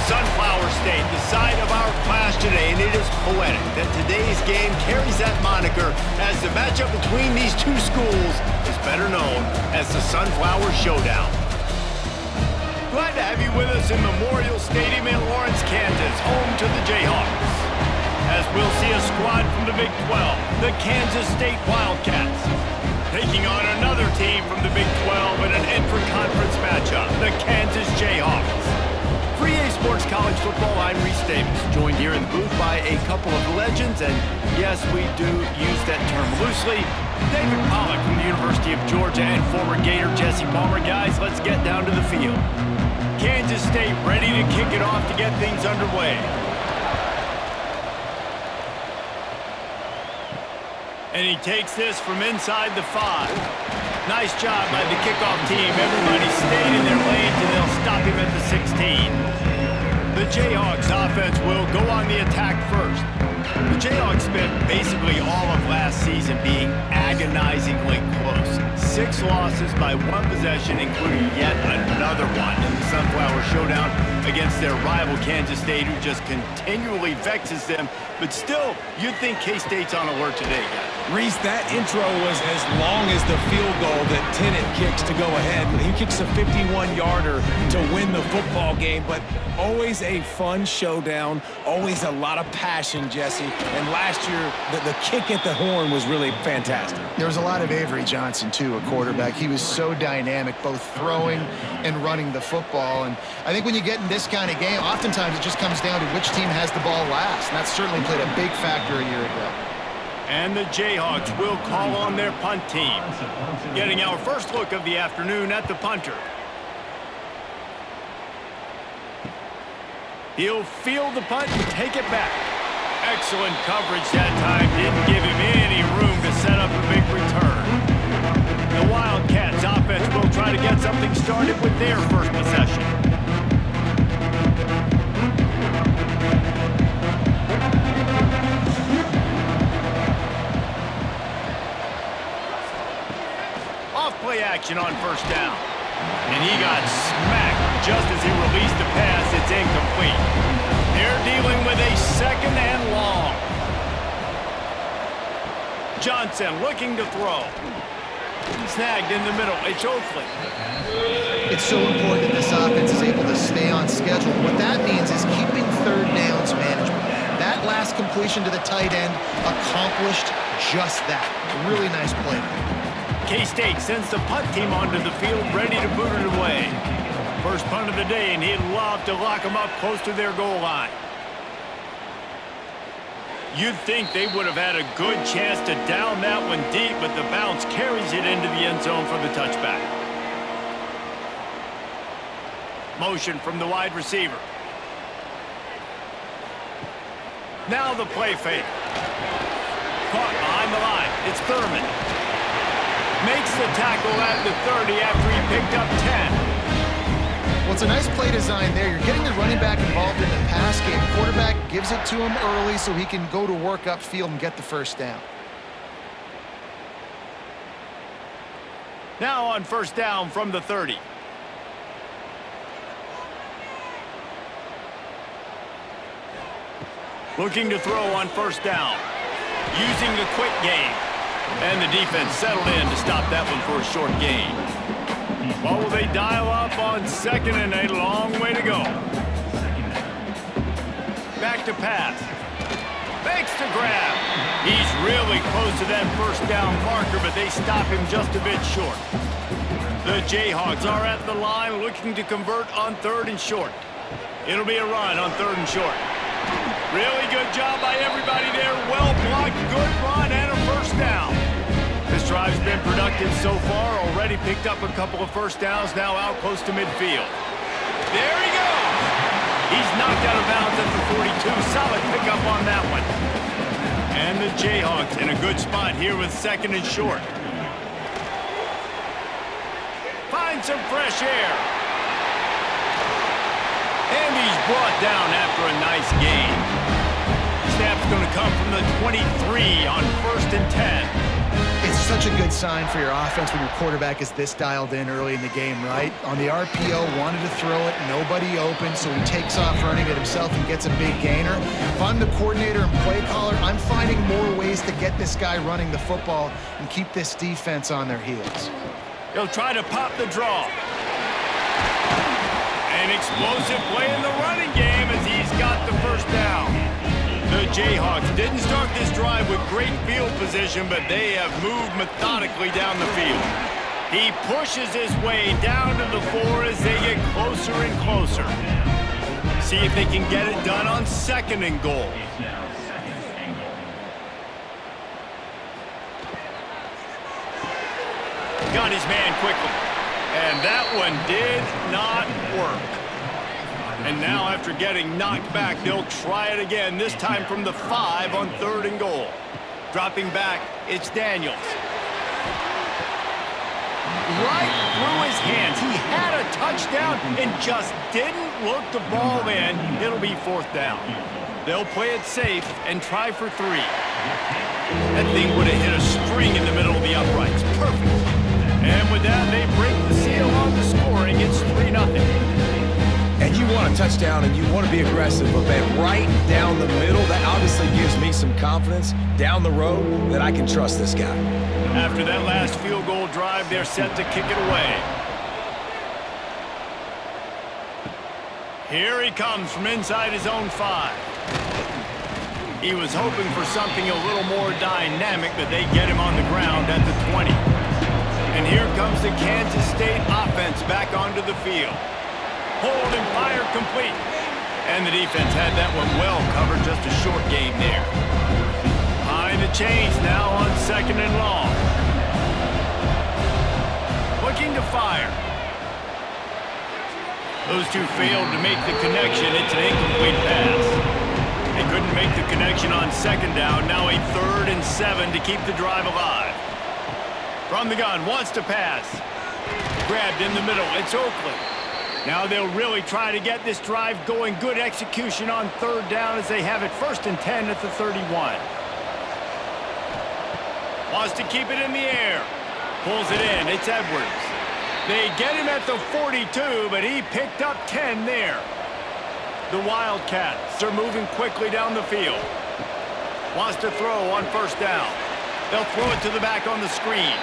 Sunflower State, the site of our class today, and it is poetic that today's game carries that moniker as the matchup between these two schools is better known as the Sunflower Showdown. Glad to have you with us in Memorial Stadium in Lawrence, Kansas, home to the Jayhawks. As we'll see a squad from the Big 12, the Kansas State Wildcats, taking on another team from the Big 12 in an intra-conference matchup, the Kansas Jayhawks. For EA Sports College Football, I'm Reese Davis, joined here in the booth by a couple of legends, and yes, we do use that term loosely. David Pollack from the University of Georgia and former Gator Jesse Palmer. Guys, let's get down to the field. Kansas State ready to kick it off to get things underway. And he takes this from inside the 5. Nice job by the kickoff team. Everybody stayed in their lanes, and they'll stop him at the 16. The Jayhawks offense will go on the attack first. The Jayhawks spent basically all of last season being agonizingly close. 6 losses by 1 possession, including yet another one in the Sunflower Showdown against their rival Kansas State, who just continually vexes them. But still, you'd think K-State's on alert today, guys. Reese, that intro was as long as the field goal that Tennant kicks to go ahead. He kicks a 51-yarder to win the football game, but always a fun showdown, always a lot of passion, Jesse. And last year, the kick at the horn was really fantastic. There was a lot of Avery Johnson, too, a quarterback. He was so dynamic, both throwing and running the football. And I think when you get in this kind of game, oftentimes it just comes down to which team has the ball last. And that certainly played a big factor a year ago. And the Jayhawks will call on their punt team. Getting our first look of the afternoon at the punter. He'll field the punt and take it back. Excellent coverage that time. Didn't give him any room to set up a big return. The Wildcats offense will try to get something started with their first possession. Off-play action on first down. And he got smacked just as he released the pass. It's incomplete. They're dealing with a second and long. Johnson looking to throw. Snagged in the middle. It's Oakley. It's so important that this offense is able to stay on schedule. What that means is keeping third downs management. That last completion to the tight end accomplished just that. Really nice play. K-State sends the punt team onto the field, ready to boot it away. First punt of the day, and he'd love to lock them up close to their goal line. You'd think they would have had a good chance to down that one deep, but the bounce carries it into the end zone for the touchback. Motion from the wide receiver. Now the play fake. Caught behind the line. It's Thurman. Makes the tackle at the 30 after he picked up 10. Well, it's a nice play design there. You're getting the running back involved in the pass game. Quarterback gives it to him early so he can go to work upfield and get the first down. Now on first down from the 30. Looking to throw on first down. Using the quick game. And the defense settled in to stop that one for a short gain. Well, will they dial up on second and a long way to go? Back to pass. Fakes to grab. He's really close to that first down marker, but they stop him just a bit short. The Jayhawks are at the line looking to convert on 3rd and short. It'll be a run on 3rd and short. Really good job by everybody there. Well blocked, good run, and a first down. This drive's been productive so far. Already picked up a couple of first downs, now out close to midfield. There he goes. He's knocked out of bounds at the 42. Solid pickup on that one. And the Jayhawks in a good spot here with 2nd and short. Find some fresh air. And he's brought down after a nice gain. Snap's going to come from the 23 on 1st and 10. It's such a good sign for your offense when your quarterback is this dialed in early in the game, right? On the RPO, wanted to throw it, nobody open, so he takes off running it himself and gets a big gainer. If I'm the coordinator and play caller, I'm finding more ways to get this guy running the football and keep this defense on their heels. He'll try to pop the draw. An explosive play in the running game as he's got the first down. The Jayhawks didn't start this drive with great field position, but they have moved methodically down the field. He pushes his way down to the 4 as they get closer and closer. See if they can get it done on 2nd and goal. Got his man quickly. And that one did not work. And now after getting knocked back, they'll try it again, this time from the 5 on 3rd and goal. Dropping back, it's Daniels. Right through his hands. He had a touchdown and just didn't look the ball in. It'll be 4th down. They'll play it safe and try for 3. That thing would have hit a string in the middle of the uprights. Perfect. And with that, they break the seal on the scoring. It's 3-0. And you want a touchdown and you want to be aggressive, but man, right down the middle, that obviously gives me some confidence down the road that I can trust this guy. After that last field goal drive, they're set to kick it away. Here he comes from inside his own 5. He was hoping for something a little more dynamic, but they get him on the ground at the 20. And here comes the Kansas State offense back onto the field. Hold and fire complete. And the defense had that one well covered, just a short game there. Behind the chains now on 2nd and long. Looking to fire. Those two failed to make the connection. It's an incomplete pass. They couldn't make the connection on 2nd down. Now a 3rd and 7 to keep the drive alive. From the gun, wants to pass. Grabbed in the middle. It's Oakley. Now they'll really try to get this drive going. Good execution on 3rd down as they have it 1st and 10 at the 31. Wants to keep it in the air. Pulls it in. It's Edwards. They get him at the 42, but he picked up 10 there. The Wildcats are moving quickly down the field. Wants to throw on 1st down. They'll throw it to the back on the screen.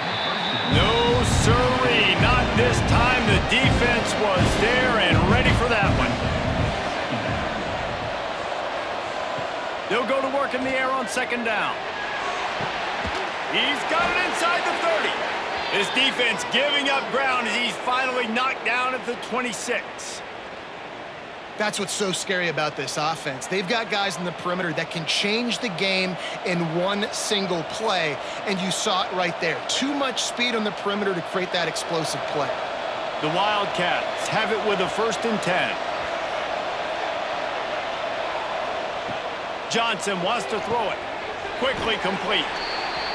No, sirree, not this time. The defense was there and ready for that one. They'll go to work in the air on 2nd down. He's got it inside the 30. His defense giving up ground as he's finally knocked down at the 26. That's what's so scary about this offense. They've got guys in the perimeter that can change the game in one single play, and you saw it right there. Too much speed on the perimeter to create that explosive play. The Wildcats have it with a 1st and 10. Johnson wants to throw it. Quickly complete.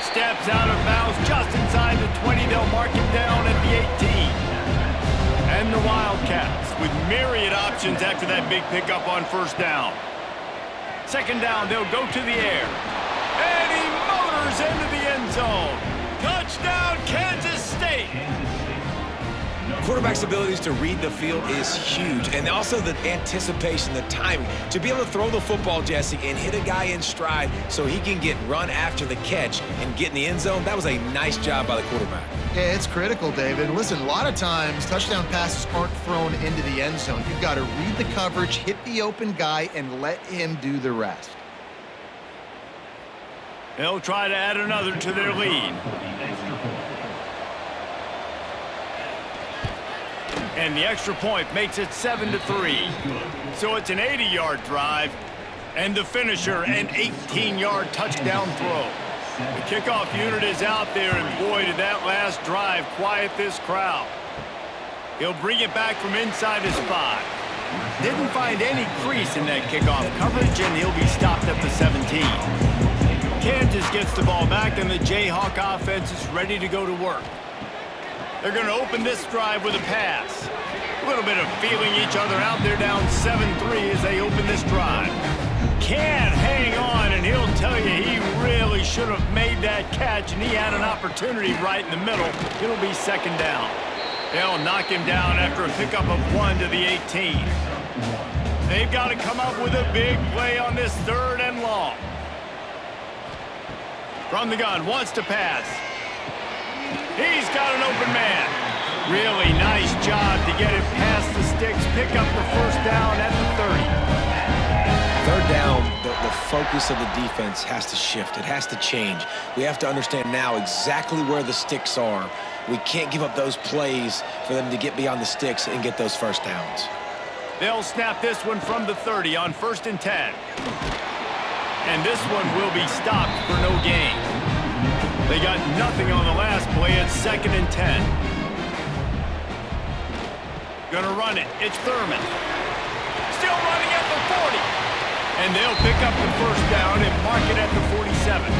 Steps out of bounds just inside the 20. They'll mark him down at the 18. And the Wildcats with myriad options after that big pickup on 1st down. 2nd down, they'll go to the air. And he motors into the end zone. Touchdown, Kansas State. Quarterback's abilities to read the field is huge, and also the anticipation, the timing. To be able to throw the football, Jesse, and hit a guy in stride so he can get run after the catch and get in the end zone, that was a nice job by the quarterback. Yeah, it's critical, David. Listen, a lot of times touchdown passes aren't thrown into the end zone. You've got to read the coverage, hit the open guy, and let him do the rest. They'll try to add another to their lead. And the extra point makes it 7-3. So it's an 80-yard drive, and the finisher, an 18-yard touchdown throw. The kickoff unit is out there, and boy, did that last drive quiet this crowd. He'll bring it back from inside his 5. Didn't find any crease in that kickoff coverage, and he'll be stopped at the 17. Kansas gets the ball back, and the Jayhawk offense is ready to go to work. They're going to open this drive with a pass. A little bit of feeling each other out there down 7-3 as they open this drive. Can't hang on, and he'll tell you he really should have made that catch, and he had an opportunity right in the middle. It'll be second down. They'll knock him down after a pickup of 1 to the 18. They've got to come up with a big play on this 3rd and long. From the gun, wants to pass. He's got an open man. Really nice job to get it past the sticks, pick up the first down at the 30. 3rd down, the focus of the defense has to shift. It has to change. We have to understand now exactly where the sticks are. We can't give up those plays for them to get beyond the sticks and get those first downs. They'll snap this one from the 30 on 1st and 10. And this one will be stopped for no gain. They got nothing on the last play. It's 2nd and 10. Gonna run it. It's Thurman. Still running at the 40. And they'll pick up the first down and mark it at the 47.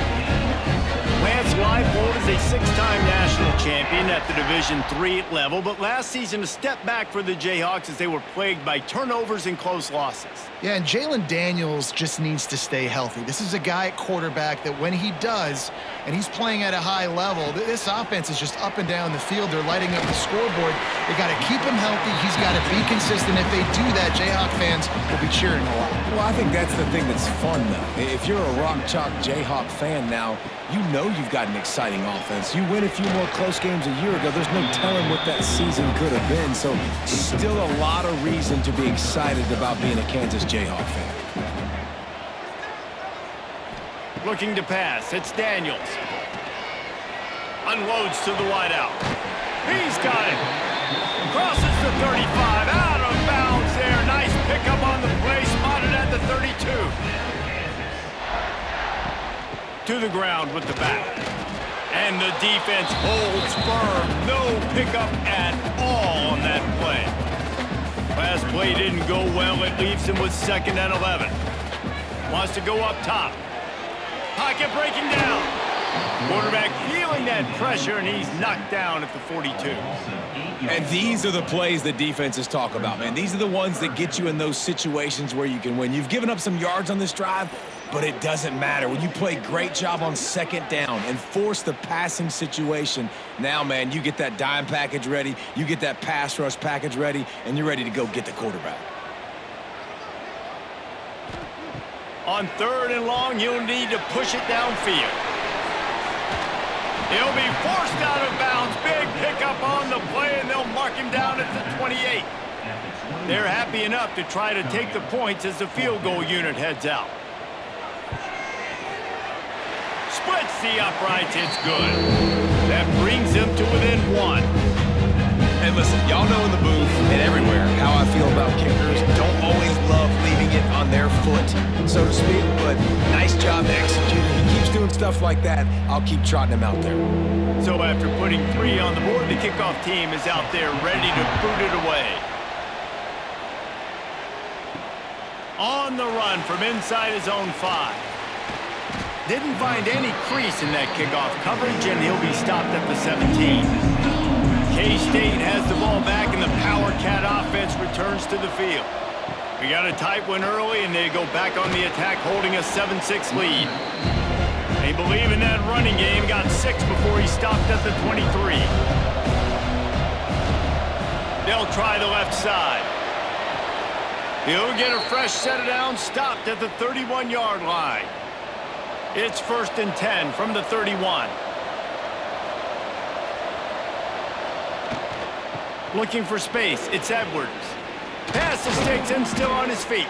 Lance Leipold is a 6-time national champion at the Division III level, but last season a step back for the Jayhawks as they were plagued by turnovers and close losses. Yeah, and Jalen Daniels just needs to stay healthy. This is a guy at quarterback that when he does, and he's playing at a high level, this offense is just up and down the field. They're lighting up the scoreboard. They got to keep him healthy. He's got to be consistent. If they do that, Jayhawk fans will be cheering a lot. Well, I think that's the thing that's fun, though. If you're a rock chalk Jayhawk fan now, you know you've got an exciting offense. You win a few more close games a year ago. There's no telling what that season could have been. So still a lot of reason to be excited about being a Kansas Jayhawk fan. Looking to pass. It's Daniels. Unloads to the wideout. He's got it. Crosses the 35. Out of bounds there. Nice pickup on the play. Spotted at the 32. To the ground with the back. And the defense holds firm. No pickup at all on that play. Last play didn't go well. It leaves him with 2nd and 11. Wants to go up top. Pocket breaking down. Quarterback feeling that pressure, and he's knocked down at the 42. And these are the plays that defenses talk about, man. These are the ones that get you in those situations where you can win. You've given up some yards on this drive, but it doesn't matter. When you play great job on 2nd down and force the passing situation, now, man, you get that dime package ready, you get that pass rush package ready, and you're ready to go get the quarterback. On 3rd and long, you'll need to push it downfield. He'll be forced out of bounds. Big pickup on the play, and they'll mark him down at the 28. They're happy enough to try to take the points as the field goal unit heads out. Splits the uprights. It's good. That brings them to within 1. And listen, y'all know in the booth and everywhere how I feel about kickers. Don't always love leaving it on their foot, so to speak, but nice job executing. He keeps doing stuff like that. I'll keep trotting him out there. So after putting 3 on the board, the kickoff team is out there ready to boot it away. On the run from inside his own 5. Didn't find any crease in that kickoff coverage, and he'll be stopped at the 17. K-State has the ball back, and the Power Cat offense returns to the field. We got a tight one early, and they go back on the attack, holding a 7-6 lead. They believe in that running game. Got 6 before he stopped at the 23. They'll try the left side. He'll get a fresh set of downs, stopped at the 31-yard line. It's 1st and 10 from the 31. Looking for space. It's Edwards. Pass the sticks and still on his feet.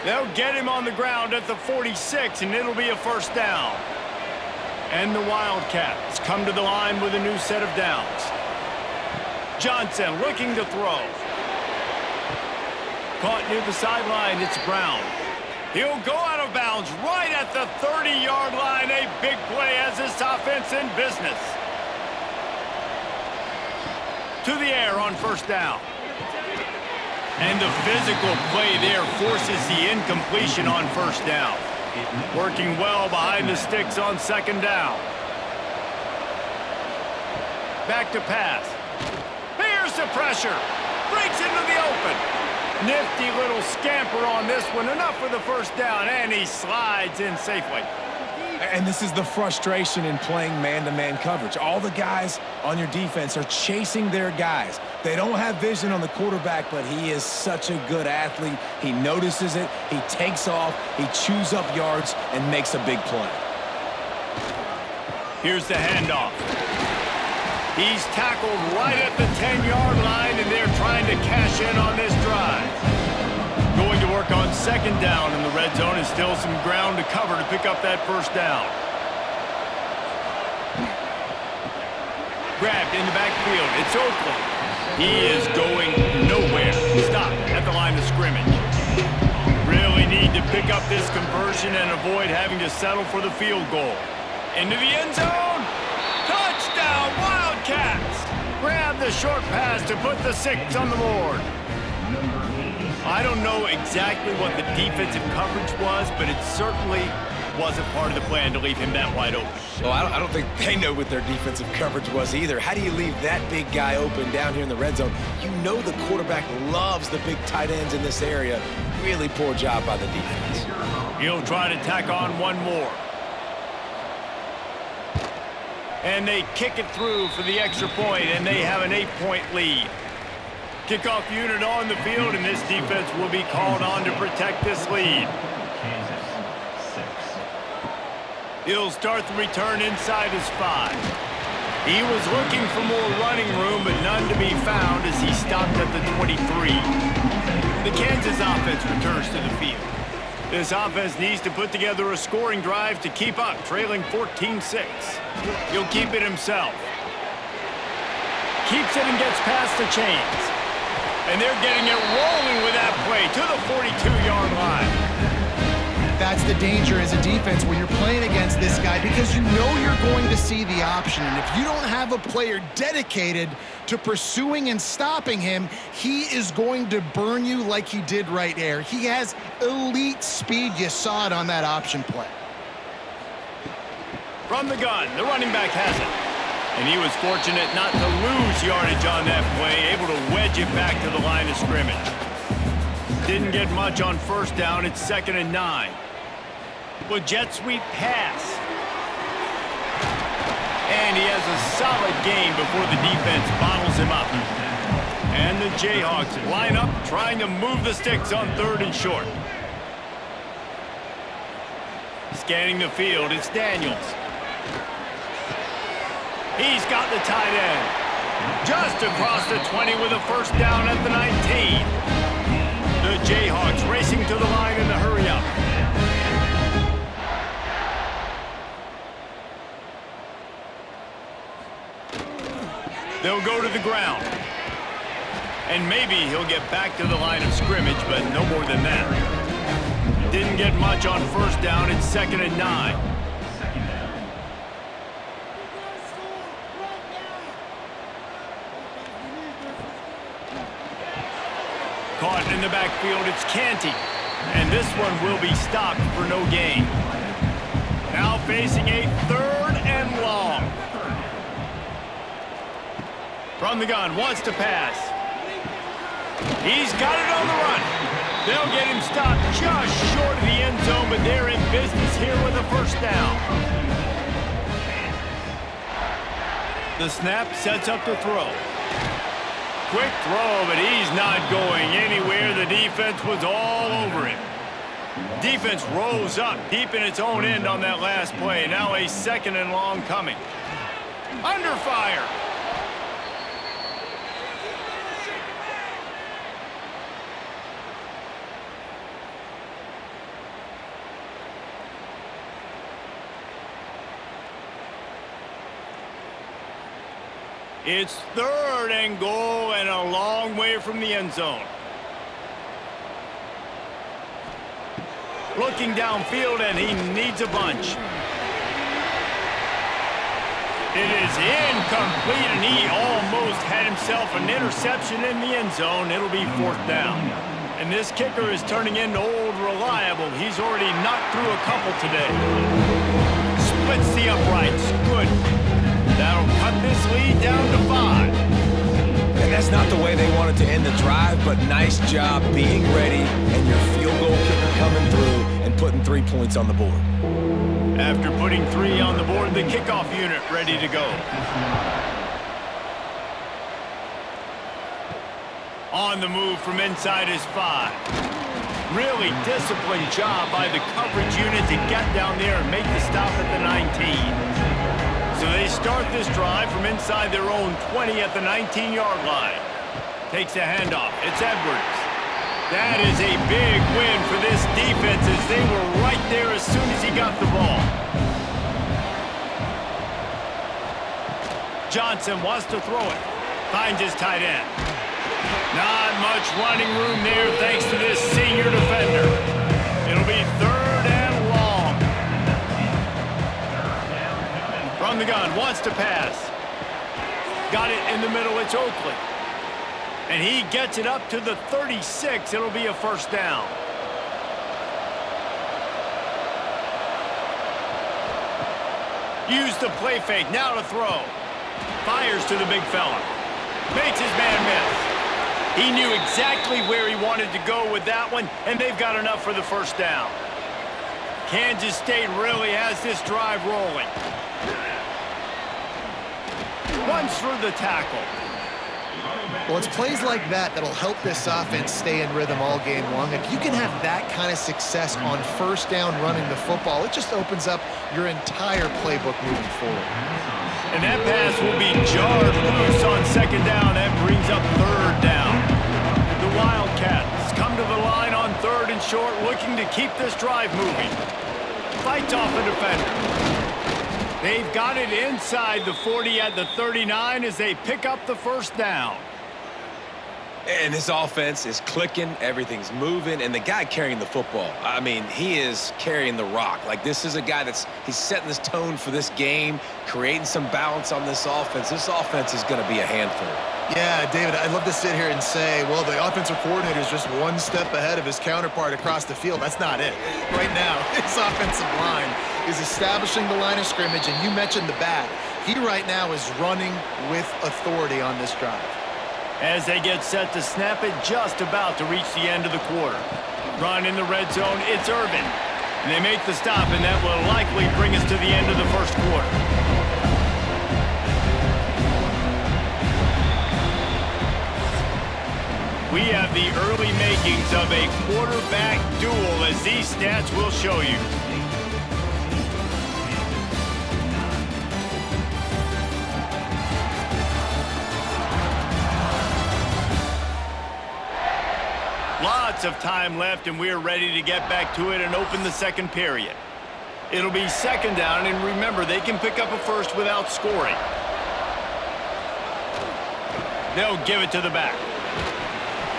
They'll get him on the ground at the 46, and it'll be a first down. And the Wildcats come to the line with a new set of downs. Johnson looking to throw. Caught near the sideline. It's Brown. He'll go out of bounds right at the 30-yard line. A big play has this offense in business. To the air on first down. And the physical play there forces the incompletion on first down. Working well behind the sticks on 2nd down. Back to pass. Here's the pressure. Breaks into the open. Nifty little scamper on this one. Enough for the first down, and he slides in safely. And this is the frustration in playing man-to-man coverage. All the guys on your defense are chasing their guys. They don't have vision on the quarterback, but he is such a good athlete. He notices it, he takes off, he chews up yards, and makes a big play. Here's the handoff. He's tackled right at the 10-yard line, and they're trying to cash in on this drive. Going to work on second down in the red zone, and still some ground to cover to pick up that first down. Grabbed in the backfield. It's Oakland. He is going nowhere. Stop at the line of scrimmage. Really need to pick up this conversion and avoid having to settle for the field goal. Into the end zone. Touchdown, Wildcats! Grab the short pass to put the 6 on the board. I don't know exactly what the defensive coverage was, but it certainly wasn't part of the plan to leave him that wide open. Well, I don't think they know what their defensive coverage was either. How do you leave that big guy open down here in the red zone? You know the quarterback loves the big tight ends in this area. Really poor job by the defense. He'll try to tack on one more. And they kick it through for the extra point, and they have an 8-point lead. Kickoff unit on the field, and this defense will be called on to protect this lead. He'll start the return inside his 5. He was looking for more running room, but none to be found as he stopped at the 23. The Kansas offense returns to the field. This offense needs to put together a scoring drive to keep up, trailing 14-6. He'll keep it himself. Keeps it and gets past the chains. And they're getting it rolling with that play to the 42-yard line. That's the danger as a defense when you're playing against this guy, because you know you're going to see the option. And if you don't have a player dedicated to pursuing and stopping him, he is going to burn you like he did right there. He has elite speed. You saw it on that option play. From the gun, the running back has it. And he was fortunate not to lose yardage on that play, able to wedge it back to the line of scrimmage. Didn't get much on first down. It's 2nd and 9. With jet sweep pass. And he has a solid gain before the defense bottles him up. And the Jayhawks line up, trying to move the sticks on 3rd and short. Scanning the field, it's Daniels. He's got the tight end. Just across the 20 with a first down at the 19. The Jayhawks racing to the line in the hurry-up. They'll go to the ground. And maybe he'll get back to the line of scrimmage, but no more than that. Didn't get much on first down. It's 2nd and 9. Caught in the backfield, it's Canty. And this one will be stopped for no gain. Now facing a 3rd and long. From the gun, wants to pass. He's got it on the run. They'll get him stopped just short of the end zone, but they're in business here with a first down. The snap sets up the throw. Quick throw, but he's not going anywhere. The defense was all over him. Defense rose up deep in its own end on that last play. Now a 2nd and long coming. Under fire. It's 3rd and goal and a long way from the end zone. Looking downfield, and he needs a bunch. It is incomplete, and he almost had himself an interception in the end zone. It'll be 4th down. And this kicker is turning into old reliable. He's already knocked through a couple today. Splits the uprights. Good. That'll cut this lead down to 5. And that's not the way they wanted to end the drive, but nice job being ready and your field goal kicker coming through and putting 3 points on the board. After putting 3 on the board, the kickoff unit ready to go. On the move from inside his 5. Really disciplined job by the coverage unit to get down there and make the stop at the 19. So they start this drive from inside their own 20 at the 19-yard line. Takes a handoff. It's Edwards. That is a big win for this defense as they were right there as soon as he got the ball. Johnson wants to throw it. Finds his tight end. Not much running room there thanks to this senior defender. It'll be 3rd and long. From the gun, wants to pass. Got it in the middle, it's Oakley. And he gets it up to the 36. It'll be a 1st down. Use the play fake, now to throw. Fires to the big fella. Makes his man miss. He knew exactly where he wanted to go with that one, and they've got enough for the 1st down. Kansas State really has this drive rolling. Runs through the tackle. Well, it's plays like that that'll help this offense stay in rhythm all game long. If you can have that kind of success on 1st down running the football, it just opens up your entire playbook moving forward. And that pass will be jarred loose on 2nd down. That brings up 3rd down. The Wildcats come to the line on 3rd and short, looking to keep this drive moving. Fights off a defender. They've got it inside the 40 at the 39 as they pick up the 1st down. And this offense is clicking, everything's moving, and the guy carrying the football, I mean, he is carrying the rock. Like, this is a guy he's setting this tone for this game, creating some balance on this offense. This offense is going to be a handful. Yeah, David, I'd love to sit here and say, well, the offensive coordinator is just one step ahead of his counterpart across the field. That's not it. Right now, his offensive line is establishing the line of scrimmage, and you mentioned the back. He right now is running with authority on this drive. As they get set to snap it, just about to reach the end of the quarter. Run in the red zone, it's Irvin. And they make the stop, and that will likely bring us to the end of the 1st quarter. We have the early makings of a quarterback duel, as these stats will show you. Lots of time left, and we're ready to get back to it and open the 2nd period. It'll be 2nd down, and remember, they can pick up a 1st without scoring. They'll give it to the back.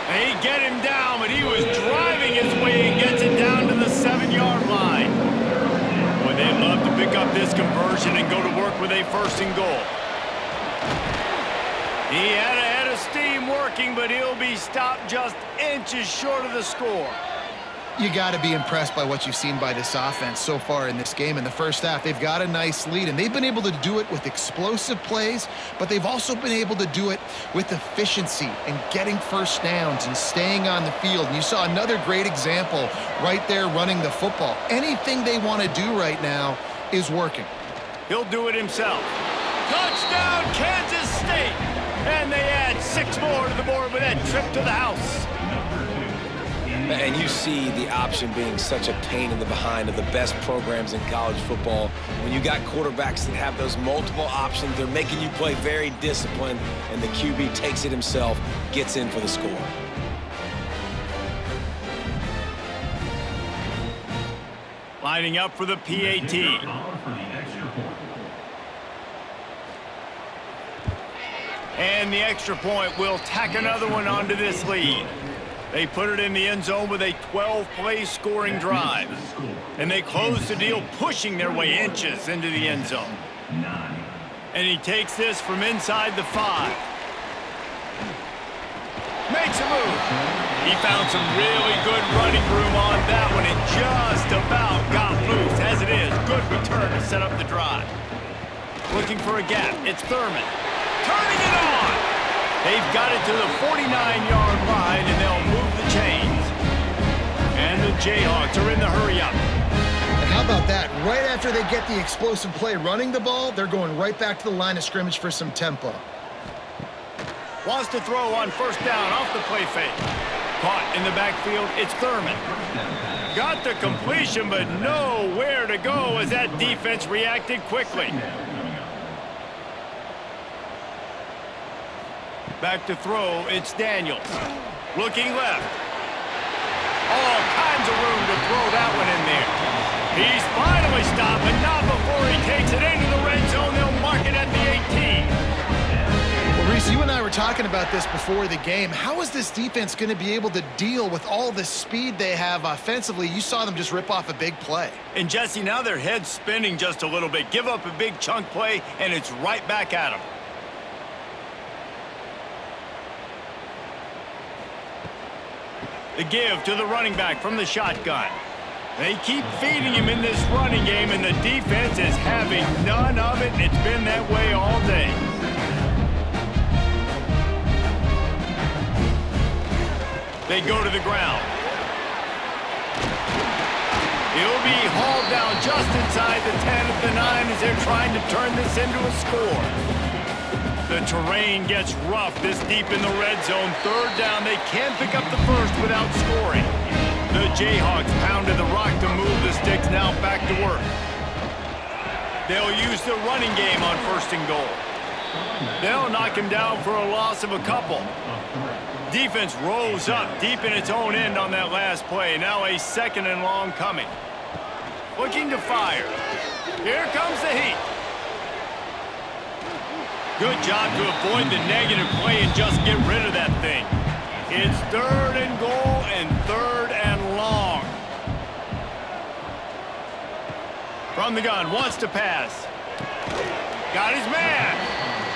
They get him down, but he was driving his way and gets it down to the 7-yard line. Boy, they'd love to pick up this conversion and go to work with a 1st and goal. He had a head of steam working, but he'll be stopped just inches short of the score. You got to be impressed by what you've seen by this offense so far in this game. In the 1st half, they've got a nice lead, and they've been able to do it with explosive plays, but they've also been able to do it with efficiency and getting 1st downs and staying on the field. And you saw another great example right there running the football. Anything they want to do right now is working. He'll do it himself. Touchdown, Kansas State! And they add 6 more to the board with that trip to the house. And you see the option being such a pain in the behind of the best programs in college football. When you got quarterbacks that have those multiple options, they're making you play very disciplined, and the QB takes it himself, gets in for the score. Lining up for the PAT. And the extra point will tack another one onto this lead. They put it in the end zone with a 12-play scoring drive. And they close the deal, pushing their way inches into the end zone. And he takes this from inside the 5. Makes a move. He found some really good running room on that one and just about got loose. As it is, good return to set up the drive. Looking for a gap. It's Thurman. Turning it on. They've got it to the 49-yard line, and they'll move the chains. And the Jayhawks are in the hurry-up. How about that? Right after they get the explosive play running the ball, they're going right back to the line of scrimmage for some tempo. Wants to throw on first down off the play fake. Caught in the backfield, it's Thurman. Got the completion, but nowhere to go as that defense reacted quickly. Back to throw, it's Daniels. Looking left. All kinds of room to throw that one in there. He's finally stopped, but not before he takes it into the red zone. They'll mark it at the 18. Well, Reese, you and I were talking about this before the game. How is this defense going to be able to deal with all the speed they have offensively? You saw them just rip off a big play. And Jesse, now their head's spinning just a little bit. Give up a big chunk play, and it's right back at them. The give to the running back from the shotgun. They keep feeding him in this running game, and the defense is having none of it. It's been that way all day. They go to the ground. He'll be hauled down just inside the 10 at the 9 as they're trying to turn this into a score. The terrain gets rough this deep in the red zone. Third down, they can't pick up the first without scoring. The Jayhawks pounded the rock to move the sticks, now back to work. They'll use the running game on first and goal. They'll knock him down for a loss of a couple. Defense rolls up deep in its own end on that last play. Now a second and long coming. Looking to fire. Here comes the heat. Good job to avoid the negative play and just get rid of that thing. It's third and goal and third and long. From the gun, wants to pass. Got his man.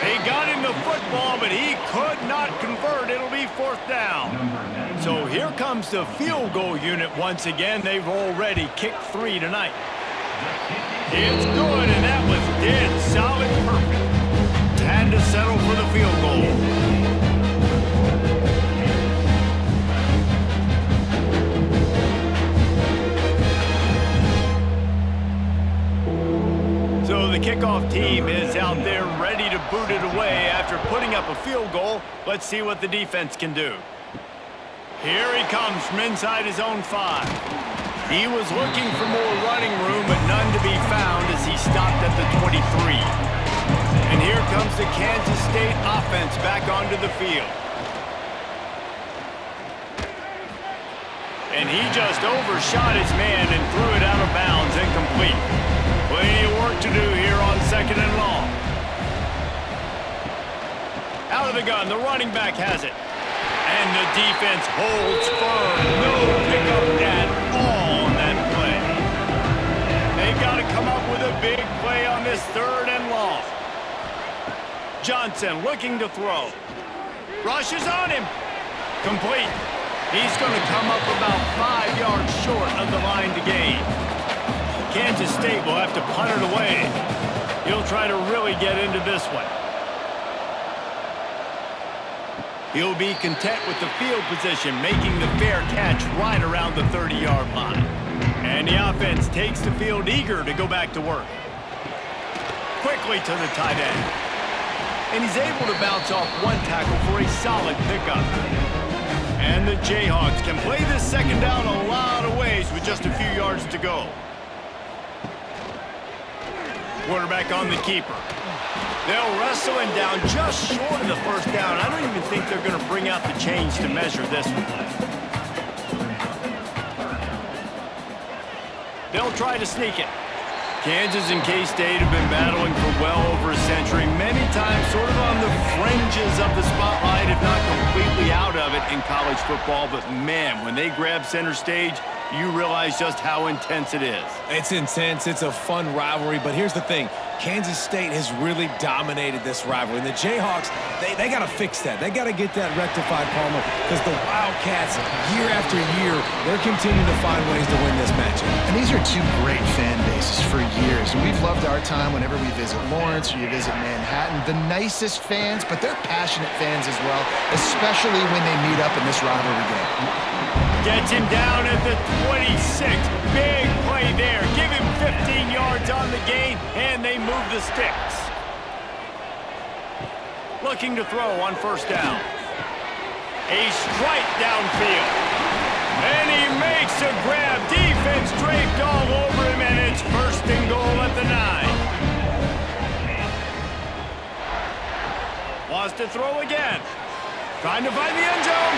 They got him the football, but he could not convert. It'll be fourth down. So here comes the field goal unit once again. They've already kicked 3 tonight. It's good, and that was dead solid perfect. Had to settle for the field goal. So the kickoff team is out there ready to boot it away after putting up a field goal. Let's see what the defense can do. Here he comes from inside his own 5. He was looking for more running room, but none to be found as he stopped at the 23. And here comes the Kansas State offense back onto the field. And he just overshot his man and threw it out of bounds, incomplete. Plenty of work to do here on second and long. Out of the gun, the running back has it. And the defense holds firm. No pickup at all on that play. They've got to come up with a big play on this third and long. Johnson looking to throw. Rushes on him. Complete. He's going to come up about 5 yards short of the line to gain. Kansas State will have to punt it away. He'll try to really get into this one. He'll be content with the field position, making the fair catch right around the 30-yard line. And the offense takes the field, eager to go back to work. Quickly to the tight end. And he's able to bounce off one tackle for a solid pickup. And the Jayhawks can play this second down a lot of ways with just a few yards to go. Quarterback on the keeper. They'll wrestle him down just short of the first down. I don't even think they're going to bring out the chains to measure this one. They'll try to sneak it. Kansas and K-State have been battling for well over a century, many times sort of on the fringes of the spotlight, if not completely out of it in college football. But man, when they grab center stage, you realize just how intense it is. It's intense. It's a fun rivalry. But here's the thing. Kansas State has really dominated this rivalry. And the Jayhawks, they got to fix that. They got to get that rectified, Palmer, because the Wildcats, year after year, they're continuing to find ways to win this matchup. And these are two great fan bases for years. And we've loved our time whenever we visit Lawrence or you visit Manhattan. The nicest fans, but they're passionate fans as well, especially when they meet up in this rivalry game. Gets him down at the 26. Big play there. Give him move the sticks. Looking to throw on first down. A strike downfield. And he makes a grab. Defense draped all over him, and it's first and goal at the 9. Wants to throw again. Trying to find the end zone.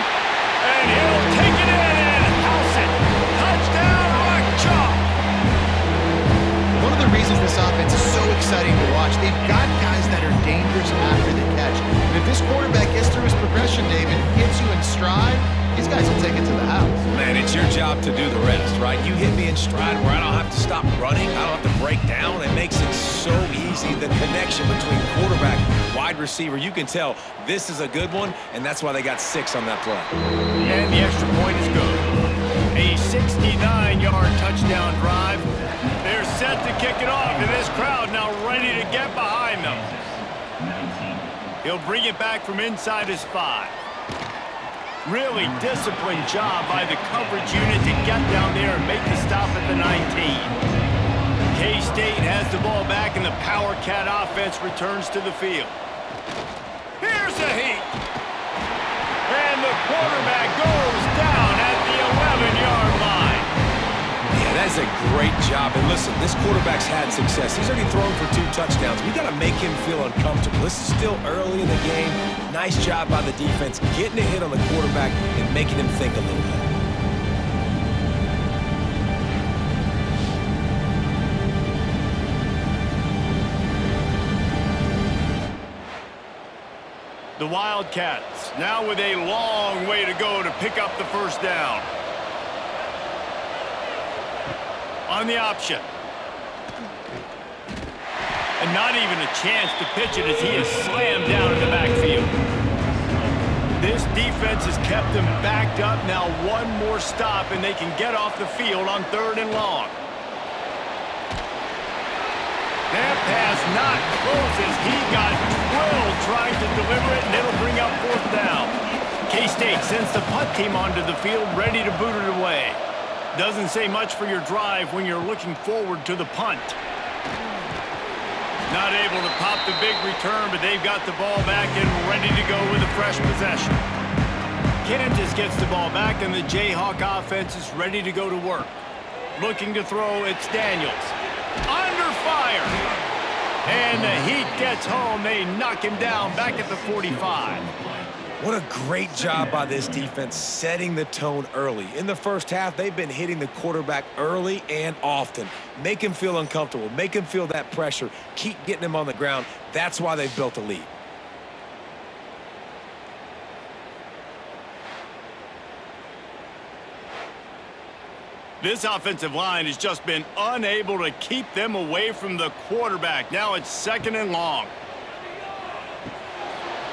And he'll take it in and house it. Touchdown, Rock Chalk. One of the reasons this offense is so exciting to watch, they've got guys that are dangerous after the catch. And if this quarterback gets through his progression, David, hits you in stride, these guys will take it to the house. Man, it's your job to do the rest, right? You hit me in stride where I don't have to stop running. I don't have to break down. It makes it so easy. The connection between quarterback, wide receiver, you can tell this is a good one, and that's why they got 6 on that play. And the extra point is good. A 69-yard touchdown drive. They're set to kick it off, and this crowd now ready to get behind them. He'll bring it back from inside his 5. Really disciplined job by the coverage unit to get down there and make the stop at the 19. K-State has the ball back, and the Power Cat offense returns to the field. Here's a heat. And the quarterback goes down at the 11-yard line. Yeah, that's a great job. And listen, this quarterback's had success. He's already thrown for 2 touchdowns. We got to make him feel uncomfortable. This is still early in the game. Nice job by the defense, getting a hit on the quarterback and making him think a little bit. The Wildcats now with a long way to go to pick up the first down. On the option. And not even a chance to pitch it as he is slammed down in the backfield. This defense has kept them backed up. Now one more stop and they can get off the field on 3rd and long. That pass not close as he got drilled trying to deliver it, and it'll bring up 4th down. K-State sends the punt team onto the field, ready to boot it away. Doesn't say much for your drive when you're looking forward to the punt. Not able to pop the big return, but they've got the ball back and ready to go with a fresh possession. Kansas gets the ball back, and the Jayhawk offense is ready to go to work. Looking to throw, it's Daniels. Under fire. And the Heat gets home. They knock him down back at the 45. What a great job by this defense setting the tone early. In the first half, they've been hitting the quarterback early and often. Make him feel uncomfortable. Make him feel that pressure. Keep getting him on the ground. That's why they've built a lead. This offensive line has just been unable to keep them away from the quarterback. Now it's 2nd and long.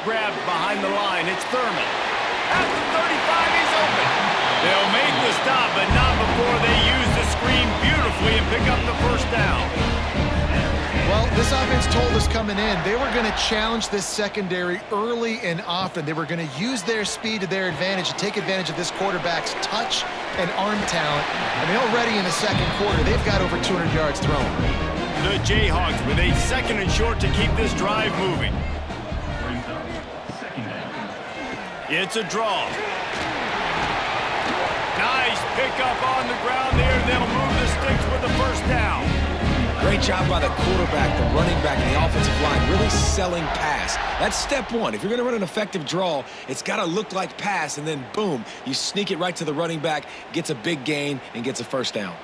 Grabbed behind the line. It's Thurman. At the 35, he's open. They'll make the stop, but not before they use the screen beautifully and pick up the first down. Well, this offense told us coming in they were going to challenge this secondary early and often. They were going to use their speed to their advantage and take advantage of this quarterback's touch and arm talent. I mean, already in the 2nd quarter, they've got over 200 yards thrown. The Jayhawks with a 2nd and short to keep this drive moving. It's a draw. Nice pickup on the ground there. They'll move the sticks with the first down. Great job by the quarterback, the running back, and the offensive line really selling pass. That's step one. If you're going to run an effective draw, it's got to look like pass, and then boom, you sneak it right to the running back, gets a big gain, and gets a first down.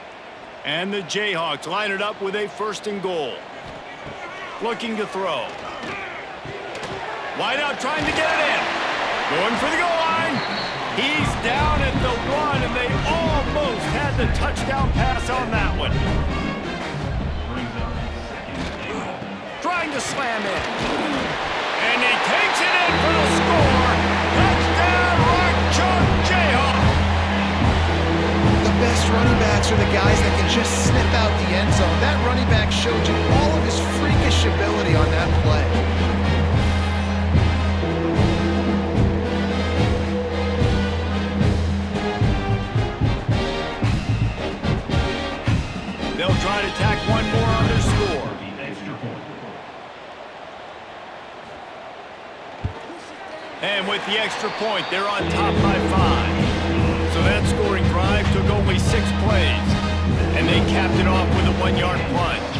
And the Jayhawks line it up with a 1st and goal. Looking to throw. Wide out trying to get it in. Going for the goal line. He's down at the 1, and they almost had the touchdown pass on that one. Trying to slam it. And he takes it in for the score. Touchdown, Rock Chalk Jayhawk. The best running backs are the guys that can just sniff out the end zone. That running back showed you all of his freakish ability on that play. They'll try to tack one more on their score. And with the extra point, they're on top by 5. So that scoring drive took only 6 plays. And they capped it off with a 1-yard plunge.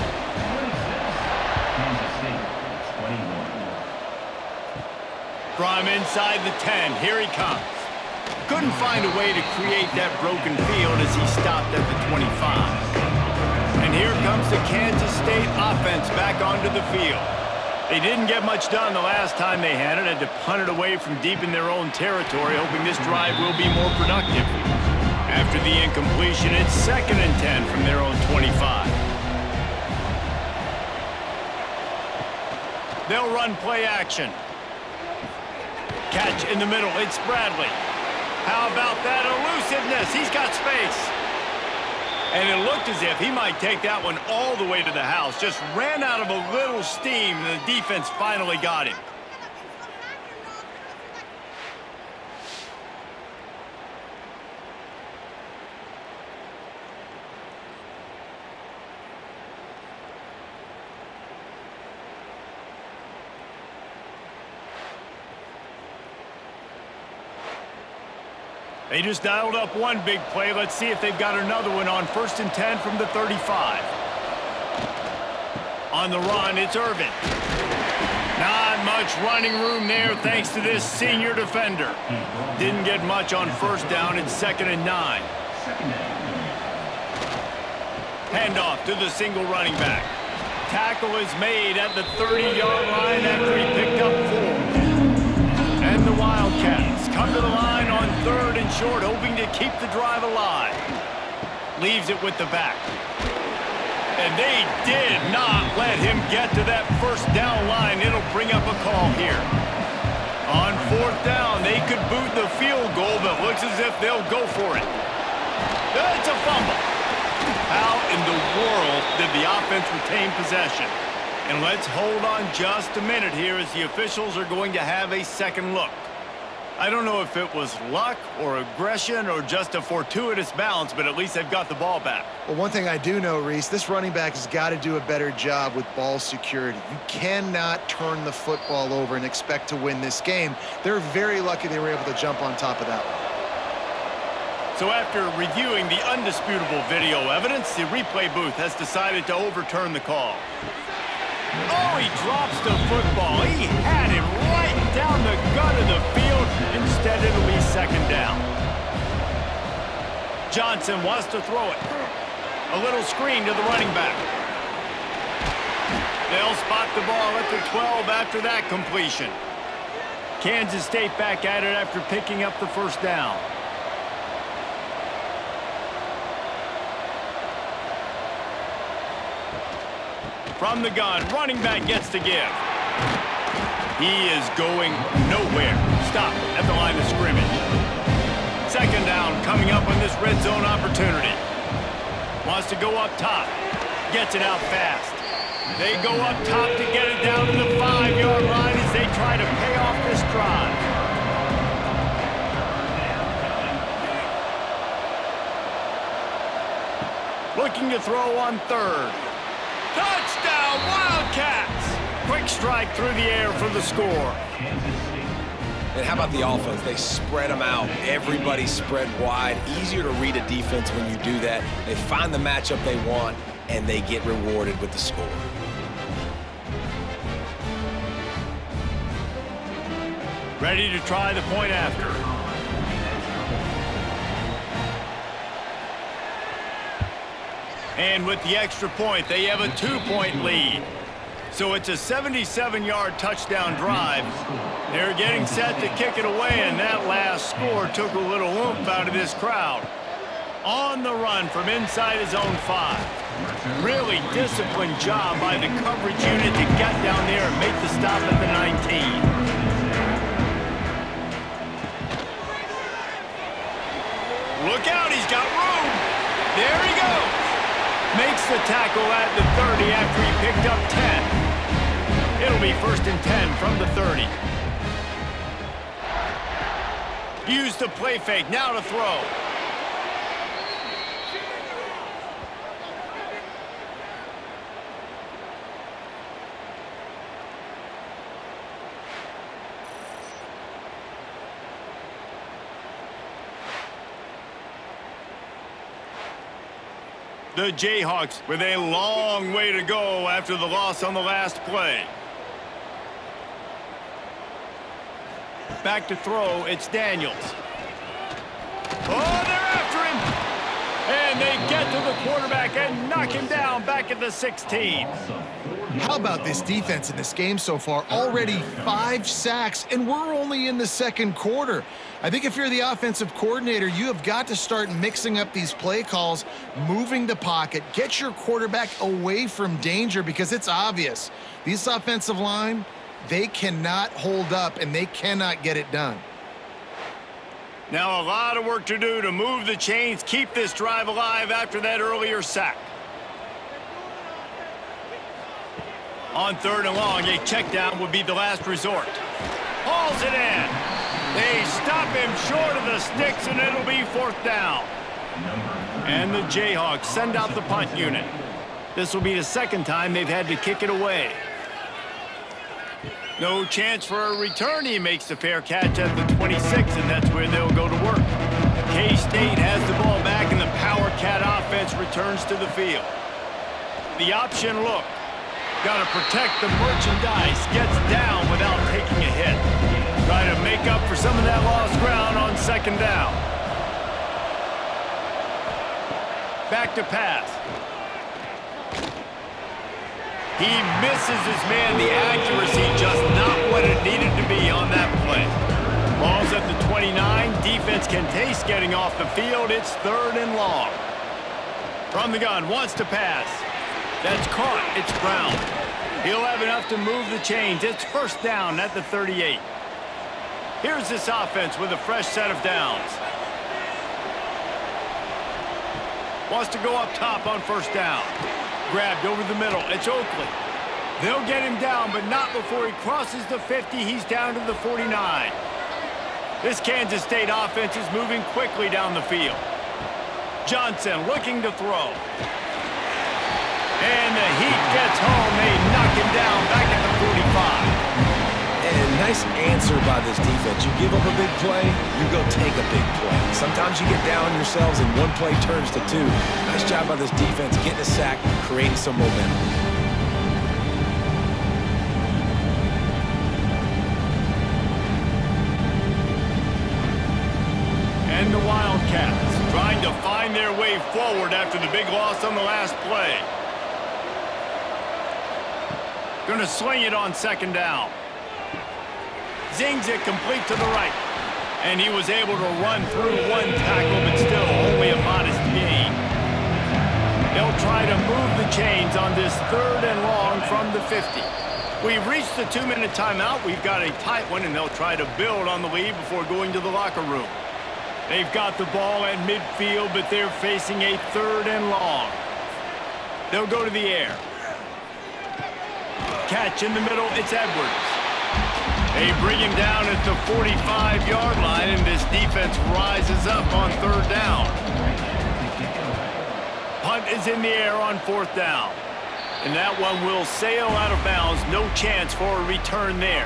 From inside the 10, here he comes. Couldn't find a way to create that broken field as he stopped at the 25. And here comes the Kansas State offense back onto the field. They didn't get much done the last time they had it to punt it away from deep in their own territory, hoping this drive will be more productive. After the incompletion, it's 2nd and 10 from their own 25. They'll run play action. Catch in the middle, it's Bradley. How about that elusiveness? He's got space. And it looked as if he might take that one all the way to the house. Just ran out of a little steam, and the defense finally got him. They just dialed up one big play. Let's see if they've got another one on 1st and 10 from the 35. On the run, it's Irvin. Not much running room there thanks to this senior defender. Didn't get much on 1st down. It's 2nd and 9. Handoff to the single running back. Tackle is made at the 30-yard line after he picked up 4. And the Wildcats come to the line on 3rd and short, hoping to keep the drive alive. Leaves it with the back. And they did not let him get to that 1st down line. It'll bring up a call here. On 4th down, they could boot the field goal, but looks as if they'll go for it. It's a fumble. How in the world did the offense retain possession? And let's hold on just a minute here as the officials are going to have a second look. I don't know if it was luck or aggression or just a fortuitous bounce, but at least they've got the ball back. Well, one thing I do know, Reese, this running back has got to do a better job with ball security. You cannot turn the football over and expect to win this game. They're very lucky they were able to jump on top of that one. So after reviewing the undisputable video evidence, the replay booth has decided to overturn the call. Oh, he drops the football. He had it right down the gut of the field. Instead, it'll be 2nd down. Johnson wants to throw it. A little screen to the running back. They'll spot the ball at the 12 after that completion. Kansas State back at it after picking up the 1st down. From the gun, running back gets to give. He is going nowhere. Stop at the line of scrimmage. 2nd down coming up on this red zone opportunity. Wants to go up top. Gets it out fast. They go up top to get it down to the 5-yard line as they try to pay off this drive. Looking to throw on 3rd. Touchdown, Wildcats! Quick strike through the air for the score. And how about the offense? They spread them out. Everybody spread wide. Easier to read a defense when you do that. They find the matchup they want, and they get rewarded with the score. Ready to try the point after. And with the extra point, they have a 2-point lead. So it's a 77-yard touchdown drive. They're getting set to kick it away, and that last score took a little oomph out of this crowd. On the run from inside his own 5. Really disciplined job by the coverage unit to get down there and make the stop at the 19. Look out, he's got room. There he goes. Makes the tackle at the 30 after he picked up 10. It'll be 1st and 10 from the 30. Use the play fake, now to throw. The Jayhawks with a long way to go after the loss on the last play. Back to throw, it's Daniels. Oh, they're after him! And they get to the quarterback and knock him down back at the 16. How about this defense in this game so far? Already 5 sacks, and we're only in the second quarter. I think if you're the offensive coordinator, you have got to start mixing up these play calls, moving the pocket, get your quarterback away from danger, because it's obvious. This offensive line, they cannot hold up, and they cannot get it done. Now a lot of work to do to move the chains, keep this drive alive after that earlier sack. On 3rd and long, a check down would be the last resort. Hauls it in. They stop him short of the sticks, and it'll be 4th down. And the Jayhawks send out the punt unit. This will be the 2nd time they've had to kick it away. No chance for a return. He makes the fair catch at the 26, and that's where they'll go to work. K-State has the ball back, and the Power Cat offense returns to the field. The option look. Got to protect the merchandise. Gets down without taking a hit. Try to make up for some of that lost ground on 2nd down. Back to pass. He misses his man. The accuracy just not what it needed to be on that play. Ball's at the 29. Defense can taste getting off the field. It's 3rd and long. From the gun, wants to pass. That's caught. It's Brown. He'll have enough to move the chains. It's 1st down at the 38. Here's this offense with a fresh set of downs. Wants to go up top on 1st down. Grabbed over the middle. It's Oakley. They'll get him down, but not before he crosses the 50. He's down to the 49. This Kansas State offense is moving quickly down the field. Johnson looking to throw. And the Heat gets home. They knock him down back at the 45. And nice answer by this defense. You give up a big play, you go take a big play. Sometimes you get down on yourselves and one play turns to 2. Nice job by this defense getting a sack, creating some momentum. And the Wildcats trying to find their way forward after the big loss on the last play. Going to sling it on 2nd down. Zings it complete to the right. And he was able to run through 1 tackle, but still only a modest gain. They'll try to move the chains on this 3rd and long from the 50. We've reached the 2-minute timeout. We've got a tight one, and they'll try to build on the lead before going to the locker room. They've got the ball at midfield, but they're facing a 3rd and long. They'll go to the air. Catch in the middle, it's Edwards. They bring him down at the 45-yard line, and this defense rises up on 3rd down. Punt is in the air on 4th down. And that one will sail out of bounds. No chance for a return there.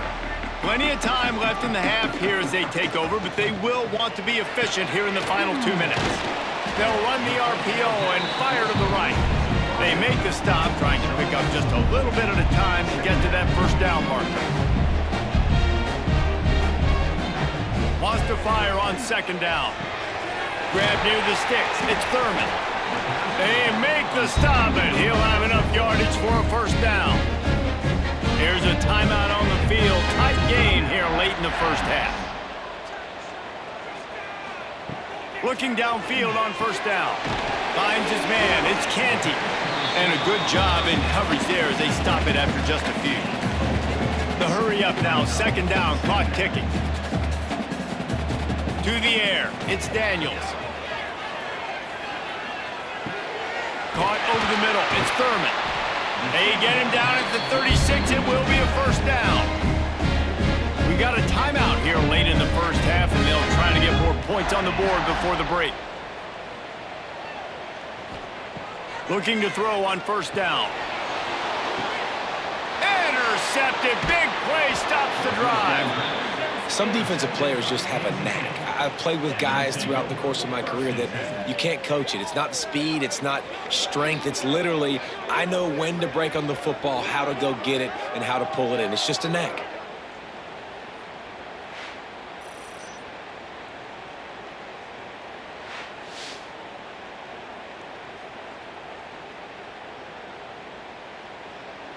Plenty of time left in the half here as they take over, but they will want to be efficient here in the final 2 minutes. They'll run the RPO and fire to the right. They make the stop, trying to pick up just a little bit at a time to get to that 1st down marker. Wants to fire on 2nd down. Grab near the sticks. It's Thurman. They make the stop, and he'll have enough yardage for a 1st down. Here's a timeout on the field. Tight game here late in the 1st half. Looking downfield on 1st down. Finds his man. It's Canty. And a good job in coverage there as they stop it after just a few. The hurry up now. 2nd down. Clock ticking. To the air. It's Daniels. Caught over the middle. It's Thurman. They get him down at the 36. It will be a 1st down. We got a timeout here late in the 1st half, and they'll try to get more points on the board before the break. Looking to throw on 1st down. Intercepted. Big play stops the drive. Some defensive players just have a knack. I've played with guys throughout the course of my career that you can't coach it. It's not speed. It's not strength. It's literally, I know when to break on the football, how to go get it, and how to pull it in. It's just a knack.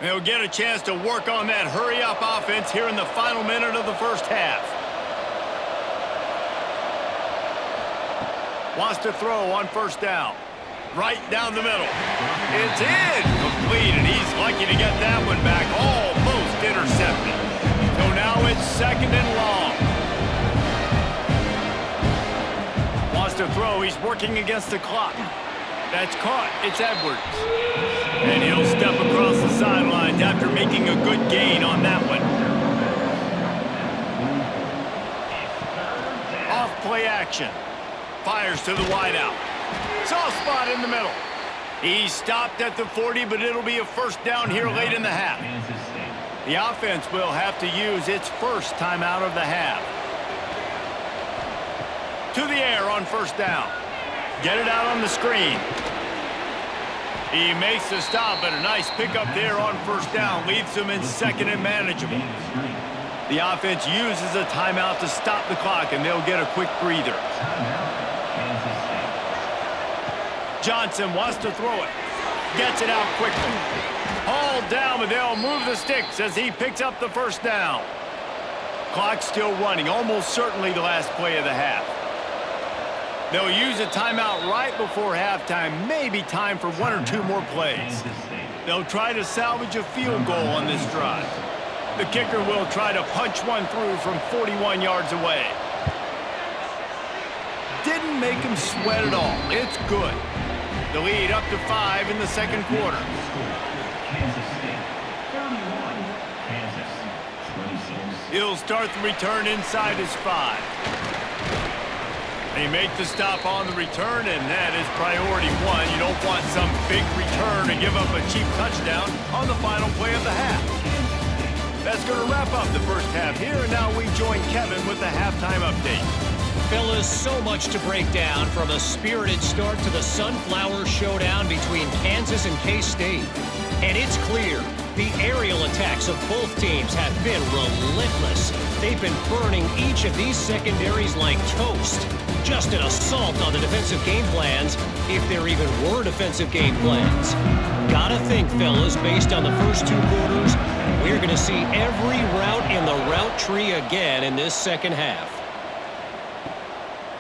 They'll get a chance to work on that hurry-up offense here in the final minute of the first half. Wants to throw on first down. Right down the middle. It's in. Complete, and he's lucky to get that one back. Almost intercepted. So now it's second and long. Wants to throw. He's working against the clock. That's caught. It's Edwards. And he'll step across the sidelines after making a good gain on that one. Off play action. Fires to the wideout. Soft spot in the middle. He stopped at the 40, but it'll be a first down here late in the half. The offense will have to use its first timeout of the half. To the air on first down. Get it out on the screen. He makes the stop, but a nice pickup there on first down. Leaves them in second and manageable. The offense uses a timeout to stop the clock, and they'll get a quick breather. Johnson wants to throw it. Gets it out quickly. Hauled down, but they'll move the sticks as he picks up the first down. Clock still running, almost certainly the last play of the half. They'll use a timeout right before halftime, maybe time for one or two more plays. They'll try to salvage a field goal on this drive. The kicker will try to punch one through from 41 yards away. Didn't make him sweat at all. It's good. The lead up to 5 in the second quarter. He'll start the return inside his 5. They make the stop on the return, and that is priority 1. You don't want some big return to give up a cheap touchdown on the final play of the half. That's going to wrap up the first half here, and now we join Kevin with the halftime update. Fellas, so much to break down, from a spirited start to the Sunflower Showdown between Kansas and K-State. And it's clear, the aerial attacks of both teams have been relentless. They've been burning each of these secondaries like toast. Just an assault on the defensive game plans, if there even were defensive game plans. Gotta think, fellas, based on the first 2 quarters, we're going to see every route in the route tree again in this second half.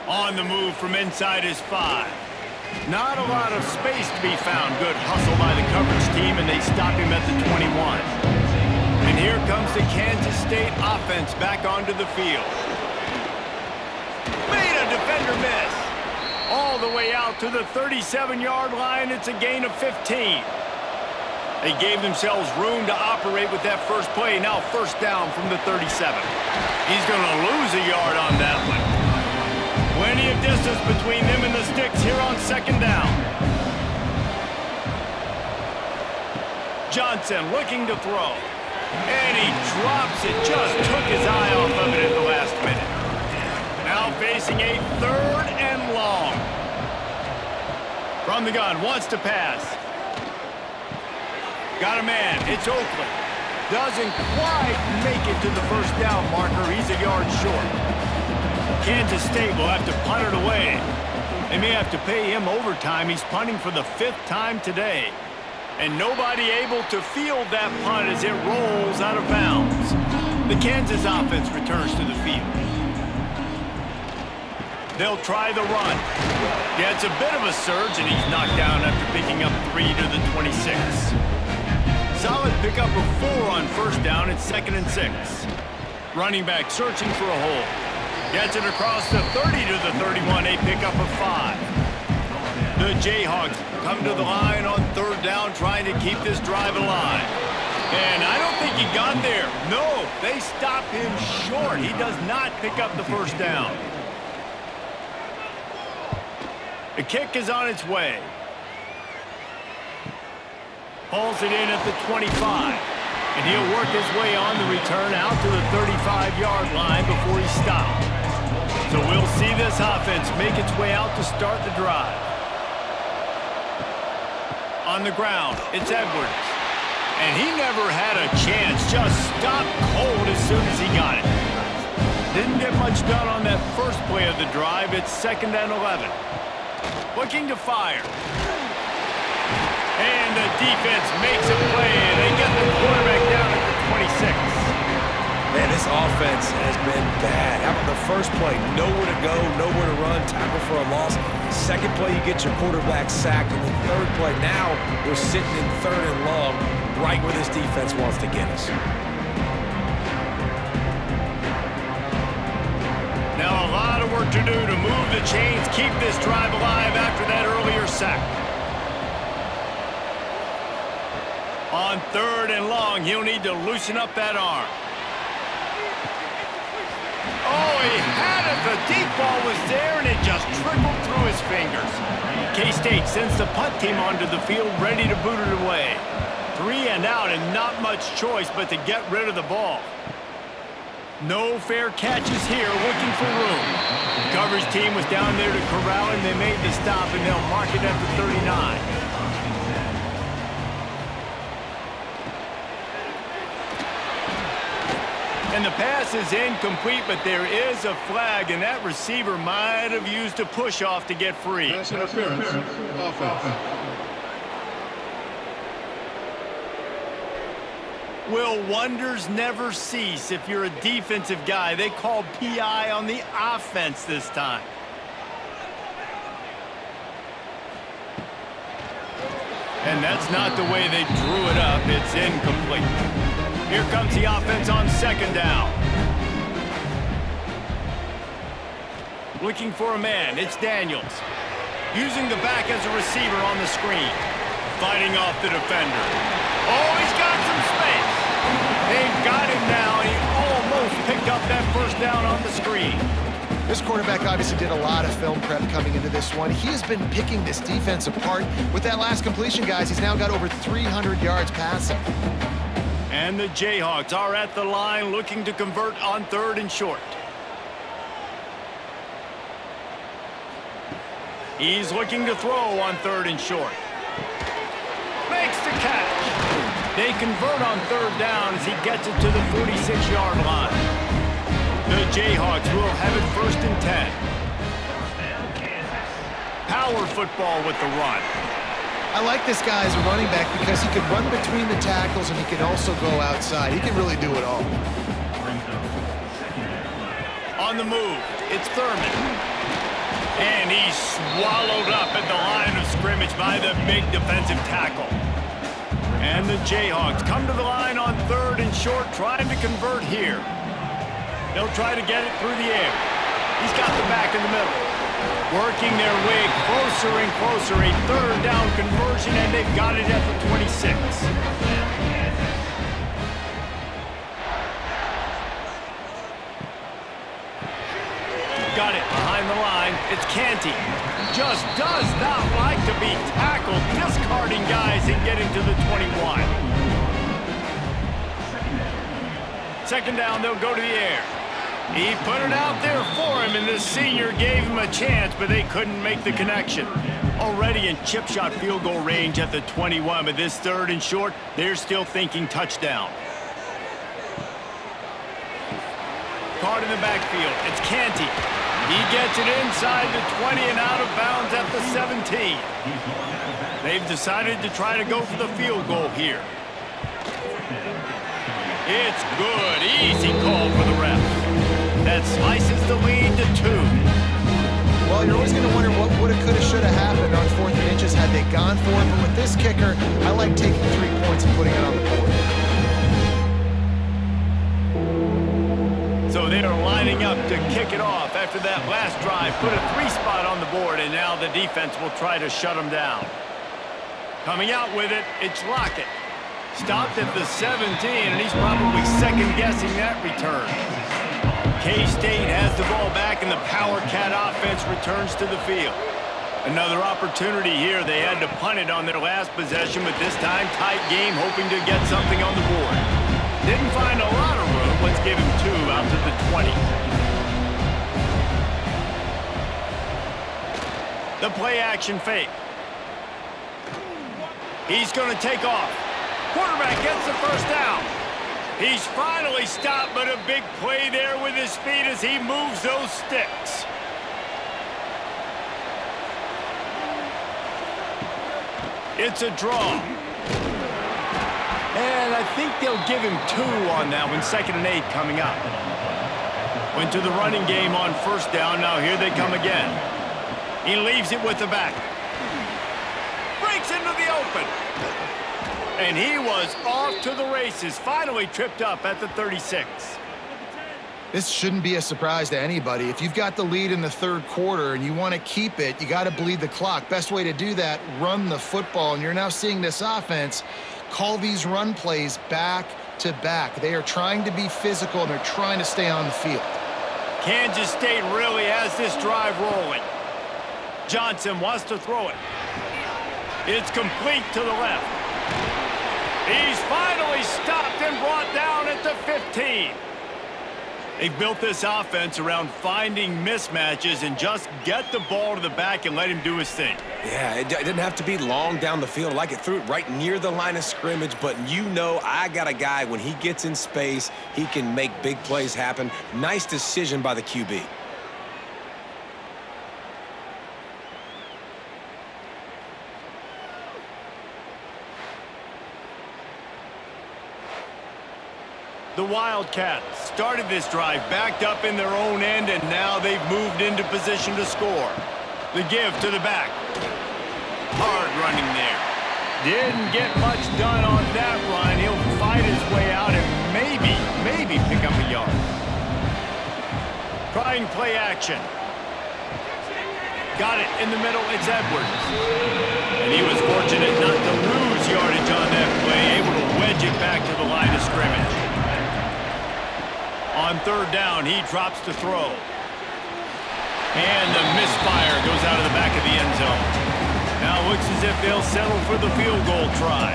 On the move from inside his 5. Not a lot of space to be found. Good hustle by the coverage team, and they stop him at the 21. And here comes the Kansas State offense back onto the field. Made a defender miss. All the way out to the 37-yard line. It's a gain of 15. They gave themselves room to operate with that first play. Now first down from the 37. He's going to lose a yard on that one. Plenty of distance between them and the sticks here on second down. Johnson looking to throw. And he drops it. Just took his eye off of it at the last minute. Now facing a third and long. From the gun, wants to pass. Got a man. It's Oakland. Doesn't quite make it to the first down marker. He's a yard short. Kansas State will have to punt it away. They may have to pay him overtime. He's punting for the 5th time today. And nobody able to field that punt as it rolls out of bounds. The Kansas offense returns to the field. They'll try the run. Gets a bit of a surge, and he's knocked down after picking up 3 to the 26. Solid pickup of 4 on first down. It's 2nd and 6. Running back searching for a hole. Gets it across the 30 to the 31, a pickup of 5. The Jayhawks come to the line on third down, trying to keep this drive alive. And I don't think he got there. No, they stop him short. He does not pick up the first down. The kick is on its way. Pulls it in at the 25. And he'll work his way on the return out to the 35-yard line before he stopped. So we'll see this offense make its way out to start the drive. On the ground, it's Edwards. And he never had a chance, just stopped cold as soon as he got it. Didn't get much done on that first play of the drive. It's 2nd and 11. Looking to fire. And the defense makes a play, and they get the quarterback down at the 26. Man, this offense has been bad. How about the first play? Nowhere to go, nowhere to run, tackle for a loss. Second play, you get your quarterback sacked. And the third play, now we're sitting in 3rd and long, right where this defense wants to get us. Now a lot of work to do to move the chains, keep this drive alive after that earlier sack. On 3rd and long, he'll need to loosen up that arm. Oh, he had it. The deep ball was there, and it just trickled through his fingers. K-State sends the punt team onto the field, ready to boot it away. 3 and out, and not much choice but to get rid of the ball. No fair catches here, looking for room. The coverage team was down there to corral him. They made the stop, and they'll mark it at the 39. And the pass is incomplete, but there is a flag, and that receiver might have used a push-off to get free. Pass interference. Offense. Will wonders never cease if you're a defensive guy? They called PI on the offense this time. And that's not the way they drew it up. It's incomplete. Here comes the offense on 2nd down. Looking for a man, it's Daniels. Using the back as a receiver on the screen. Fighting off the defender. Oh, he's got some space. They've got him now. He almost picked up that 1st down on the screen. This quarterback obviously did a lot of film prep coming into this one. He has been picking this defense apart. With that last completion, guys, he's now got over 300 yards passing. And the Jayhawks are at the line looking to convert on 3rd and short. He's looking to throw on 3rd and short. Makes the catch. They convert on 3rd down as he gets it to the 46-yard line. The Jayhawks will have it 1st and 10. Power football with the run. I like this guy as a running back because he can run between the tackles and he can also go outside. He can really do it all. On the move, it's Thurman. And he's swallowed up at the line of scrimmage by the big defensive tackle. And the Jayhawks come to the line on 3rd and short, trying to convert here. They'll try to get it through the air. He's got the back in the middle. Working their way closer and closer. A 3rd down conversion, and they've got it at the 26. Got it behind the line. It's Canty. Just does not like to be tackled. Discarding guys and getting to the 21. 2nd down, they'll go to the air. He put it out there for him, and the senior gave him a chance, but they couldn't make the connection. Already in chip shot field goal range at the 21, but this 3rd and short, they're still thinking touchdown. Caught in the backfield, it's Canty. He gets it inside the 20 and out of bounds at the 17. They've decided to try to go for the field goal here. It's good, easy call for the ref. That slices the lead to 2. Well, you're always going to wonder what woulda, coulda, shoulda happened on 4th and inches had they gone for it. But with this kicker, I like taking 3 points and putting it on the board. So they are lining up to kick it off after that last drive. Put a 3 spot on the board, and now the defense will try to shut them down. Coming out with it, it's Lockett. Stopped at the 17, and he's probably second-guessing that return. K-State has the ball back, and the Power Cat offense returns to the field. Another opportunity here. They had to punt it on their last possession, but this time tight game, hoping to get something on the board. Didn't find a lot of room. Let's give him 2 out to the 20. The play action fake. He's going to take off. Quarterback gets the first down. He's finally stopped, but a big play there with his feet as he moves those sticks. It's a draw. And I think they'll give him 2 on that one. 2nd and 8 coming up. Went to the running game on first down. Now here they come again. He leaves it with the back. Breaks into the open. And he was off to the races. Finally tripped up at the 36. This shouldn't be a surprise to anybody. If you've got the lead in the 3rd quarter and you want to keep it, you got to bleed the clock. Best way to do that, run the football. And you're now seeing this offense call these run plays back to back. They are trying to be physical, and they're trying to stay on the field. Kansas State really has this drive rolling. Johnson wants to throw it. It's complete to the left. He's finally stopped and brought down at the 15. They've built this offense around finding mismatches and just get the ball to the back and let him do his thing. Yeah, it didn't have to be long down the field. Like it threw it right near the line of scrimmage, but you know I got a guy, when he gets in space, he can make big plays happen. Nice decision by the QB. The Wildcats started this drive backed up in their own end, and now they've moved into position to score. The give to the back. Hard running there. Didn't get much done on that run. He'll fight his way out and maybe pick up a yard. Trying play action. Got it in the middle. It's Edwards. And he was fortunate not to lose yardage on that play, able to wedge it back to the line of scrimmage. On 3rd down, he drops to throw. And the misfire goes out of the back of the end zone. Now it looks as if they'll settle for the field goal try.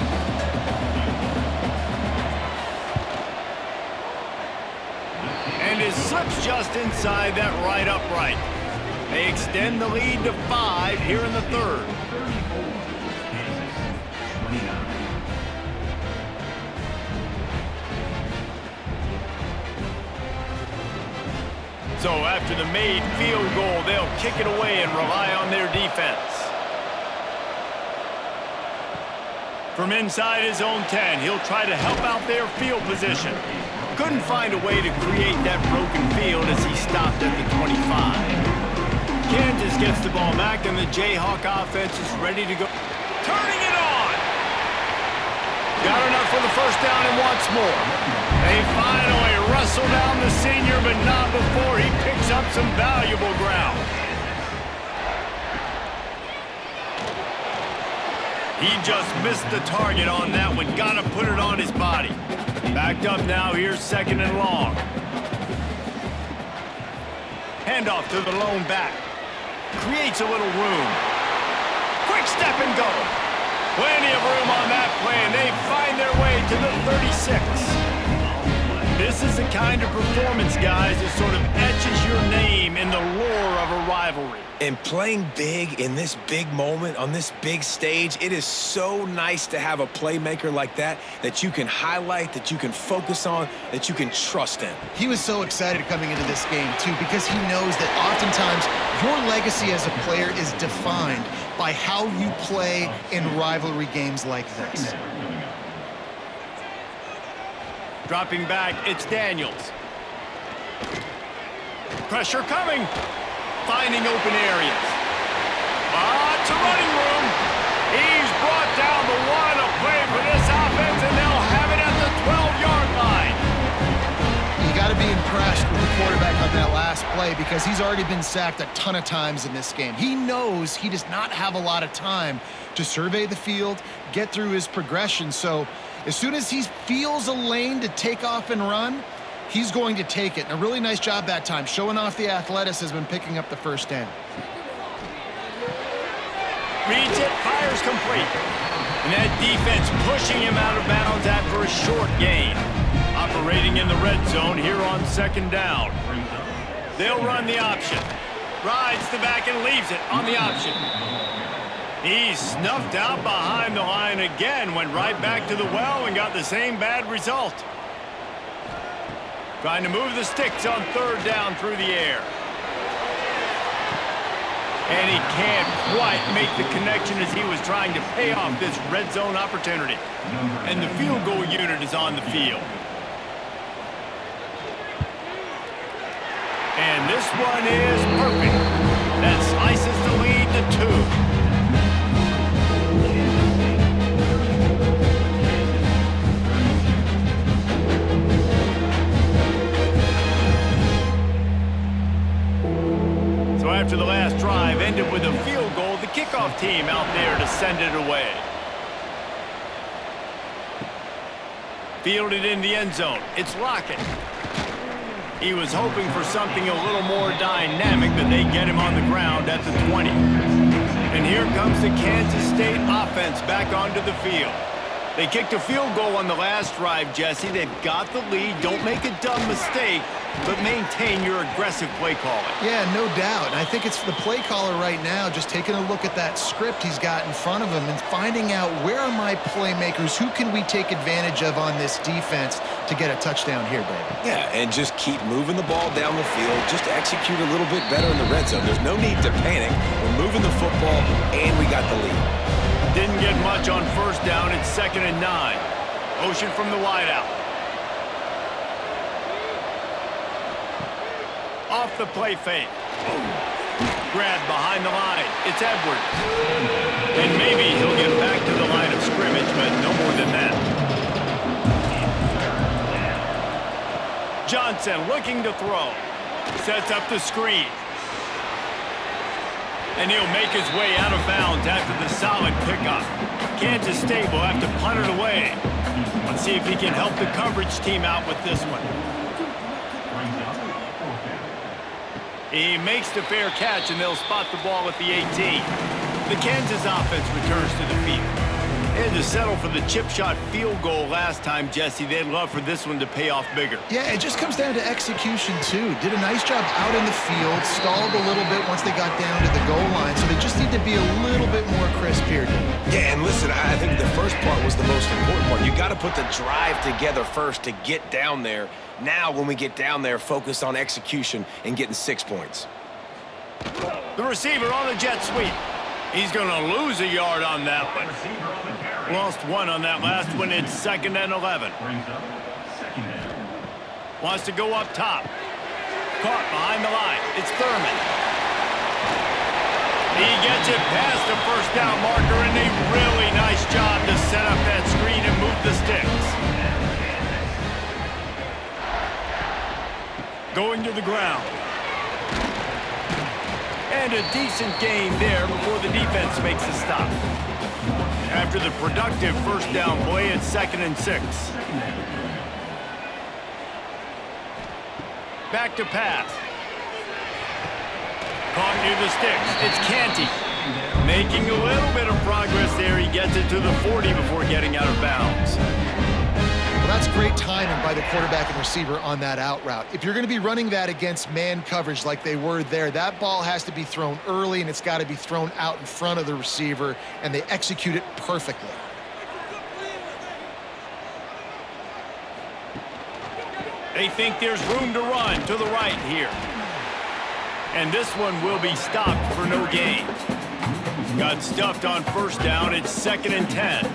And it slips just inside that right upright. They extend the lead to 5 here in the 3rd. So after the made field goal, they'll kick it away and rely on their defense. From inside his own 10, he'll try to help out their field position. Couldn't find a way to create that broken field as he stopped at the 25. Kansas gets the ball back, and the Jayhawk offense is ready to go. Turning it on! Got enough for the first down and wants more. They finally wrestle down the senior, but not before he picks up some valuable ground. He just missed the target on that one. Got to put it on his body. Backed up now. Here's 2nd and long. Handoff to the lone back. Creates a little room. Quick step and go. Plenty of room on that play, and they find their way to the 36. This is the kind of performance, guys, that sort of etches your name in the lore of a rivalry. And playing big in this big moment, on this big stage, it is so nice to have a playmaker like that you can highlight, that you can focus on, that you can trust in. He was so excited coming into this game, too, because he knows that oftentimes your legacy as a player is defined by how you play in rivalry games like this. Dropping back, it's Daniels. Pressure coming. Finding open areas. It's a running room. He's brought down the one. A play for this offense, and they'll have it at the 12-yard line. You got to be impressed with the quarterback on that last play, because he's already been sacked a ton of times in this game. He knows he does not have a lot of time to survey the field, get through his progression. So as soon as he feels a lane to take off and run, he's going to take it. And a really nice job that time, showing off the athleticism and picking up the first down. Reads it, fires complete. And that defense pushing him out of bounds after a short gain. Operating in the red zone here on 2nd down. They'll run the option. Rides the back and leaves it on the option. He's snuffed out behind the line again, went right back to the well and got the same bad result. Trying to move the sticks on third down through the air. And he can't quite make the connection as he was trying to pay off this red zone opportunity. And the field goal unit is on the field. And this one is perfect. That slices the lead to 2. So after the last drive ended with a field goal, the kickoff team out there to send it away. Fielded in the end zone. It's Lockett. He was hoping for something a little more dynamic, but they get him on the ground at the 20. And here comes the Kansas State offense back onto the field. They kicked a field goal on the last drive, Jesse. They've got the lead. Don't make a dumb mistake, but maintain your aggressive play calling. Yeah, no doubt. And I think it's the play caller right now just taking a look at that script he's got in front of him and finding out where are my playmakers, who can we take advantage of on this defense to get a touchdown here, baby. Yeah, and just keep moving the ball down the field. Just execute a little bit better in the red zone. There's no need to panic. We're moving the football, and we got the lead. Didn't get much on first down. It's 2nd and 9. Motion from the wideout. Off the play fake. Grabbed behind the line. It's Edwards. And maybe he'll get back to the line of scrimmage, but no more than that. Johnson looking to throw. Sets up the screen. And he'll make his way out of bounds after the solid pickup. Kansas State will have to punt it away. Let's see if he can help the coverage team out with this one. He makes the fair catch, and they'll spot the ball at the 18. The Kansas offense returns to the field. They had to settle for the chip shot field goal last time, Jesse. They'd love for this one to pay off bigger. Yeah, it just comes down to execution, too. Did a nice job out in the field, stalled a little bit once they got down to the goal line, so they just need to be a little bit more crisp here. Yeah, and listen, I think the first part was the most important part. You got to put the drive together first to get down there. Now, when we get down there, focus on execution and getting 6 points. The receiver on the jet sweep. He's going to lose a yard on that one. Lost one on that last one. It's 2nd and 11. Wants to go up top. Caught behind the line. It's Thurman. He gets it past the first down marker, and a really nice job to set up that screen and move the sticks. Going to the ground. And a decent gain there before the defense makes a stop. After the productive first down play, it's 2nd and 6. Back to pass. Caught near the sticks. It's Canty. Making a little bit of progress there. He gets it to the 40 before getting out of bounds. Well, that's great timing by the quarterback and receiver on that out route. If you're going to be running that against man coverage like they were there, that ball has to be thrown early, and it's got to be thrown out in front of the receiver, and they execute it perfectly. They think there's room to run to the right here. And this one will be stopped for no gain. Got stuffed on first down. It's 2nd and 10.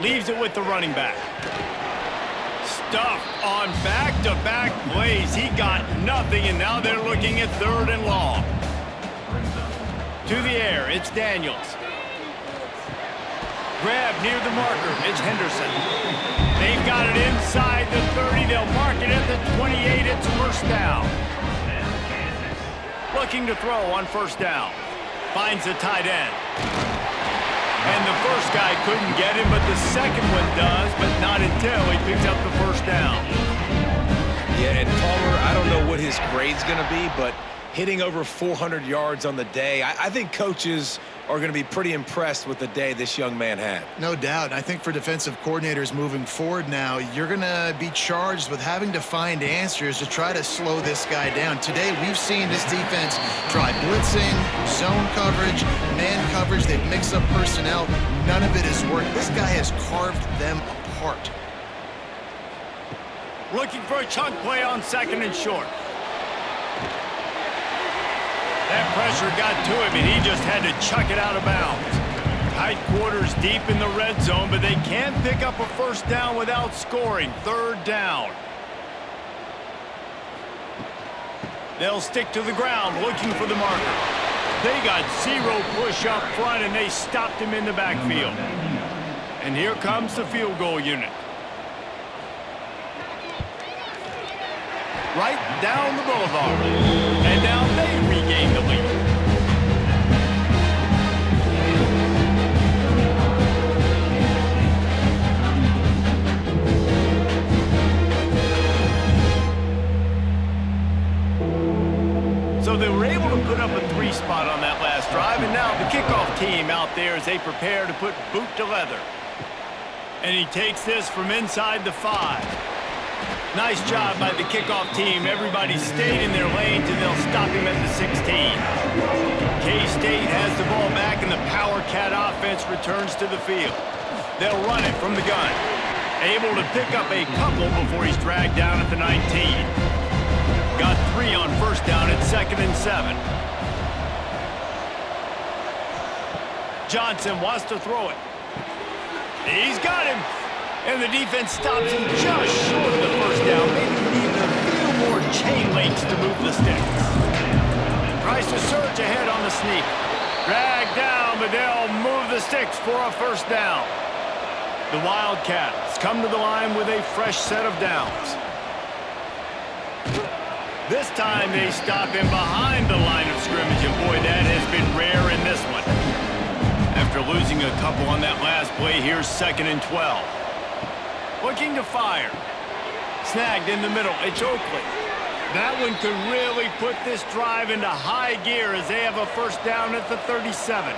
Leaves it with the running back. Stuffed on back-to-back plays. He got nothing, and now they're looking at 3rd and long. To the air, it's Daniels. Grab near the marker, it's Henderson. They've got it inside the 30. They'll mark it at the 28. It's first down. Looking to throw on first down. Finds the tight end. And the first guy couldn't get him, but the second one does, but not until he picks up the first down. Yeah, and Palmer, I don't know what his grade's going to be, but hitting over 400 yards on the day, I think coaches are going to be pretty impressed with the day this young man had. No doubt. And I think for defensive coordinators moving forward now, you're going to be charged with having to find answers to try to slow this guy down. Today, we've seen this defense try blitzing, zone coverage, man coverage. They've mixed up personnel. None of it has worked. This guy has carved them apart. Looking for a chunk play on 2nd and short. That pressure got to him, and he just had to chuck it out of bounds. Tight quarters deep in the red zone, but they can't pick up a first down without scoring. 3rd down. They'll stick to the ground looking for the marker. They got 0 push up front, and they stopped him in the backfield. And here comes the field goal unit. Right down the boulevard. And now they regain the lead. So they were able to put up a 3 spot on that last drive, and now the kickoff team out there as they prepare to put boot to leather. And he takes this from inside the 5. Nice job by the kickoff team. Everybody stayed in their lanes, and they'll stop him at the 16. K-State has the ball back, and the Power Cat offense returns to the field. They'll run it from the gun. Able to pick up a couple before he's dragged down at the 19. Got 3 on 1st down at 2nd and 7. Johnson wants to throw it. He's got him. And the defense stops him just short of the 1st down. Maybe needing a few more chain links to move the sticks. Tries to surge ahead on the sneak. Dragged down, but they'll move the sticks for a 1st down. The Wildcats come to the line with a fresh set of downs. This time they stop him behind the line of scrimmage, and boy, that has been rare in this one. After losing a couple on that last play, here's 2nd and 12. Looking to fire. Snagged in the middle. It's Oakley. That one could really put this drive into high gear as they have a 1st down at the 37.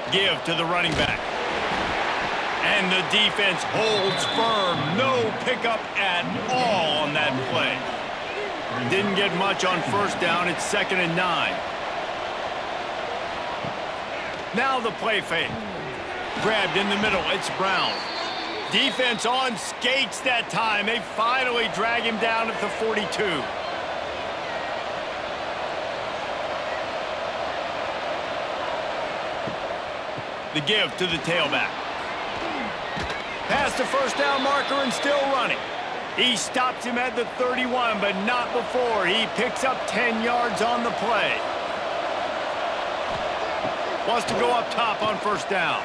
Give to the running back. And the defense holds firm. No pickup at all on that play. Didn't get much on 1st down. It's 2nd and 9. Now the play fake. Grabbed in the middle. It's Brown. Defense on skates that time. They finally drag him down at the 42. The give to the tailback. Past the 1st down marker and still running. He stops him at the 31, but not before. He picks up 10 yards on the play. Wants to go up top on 1st down.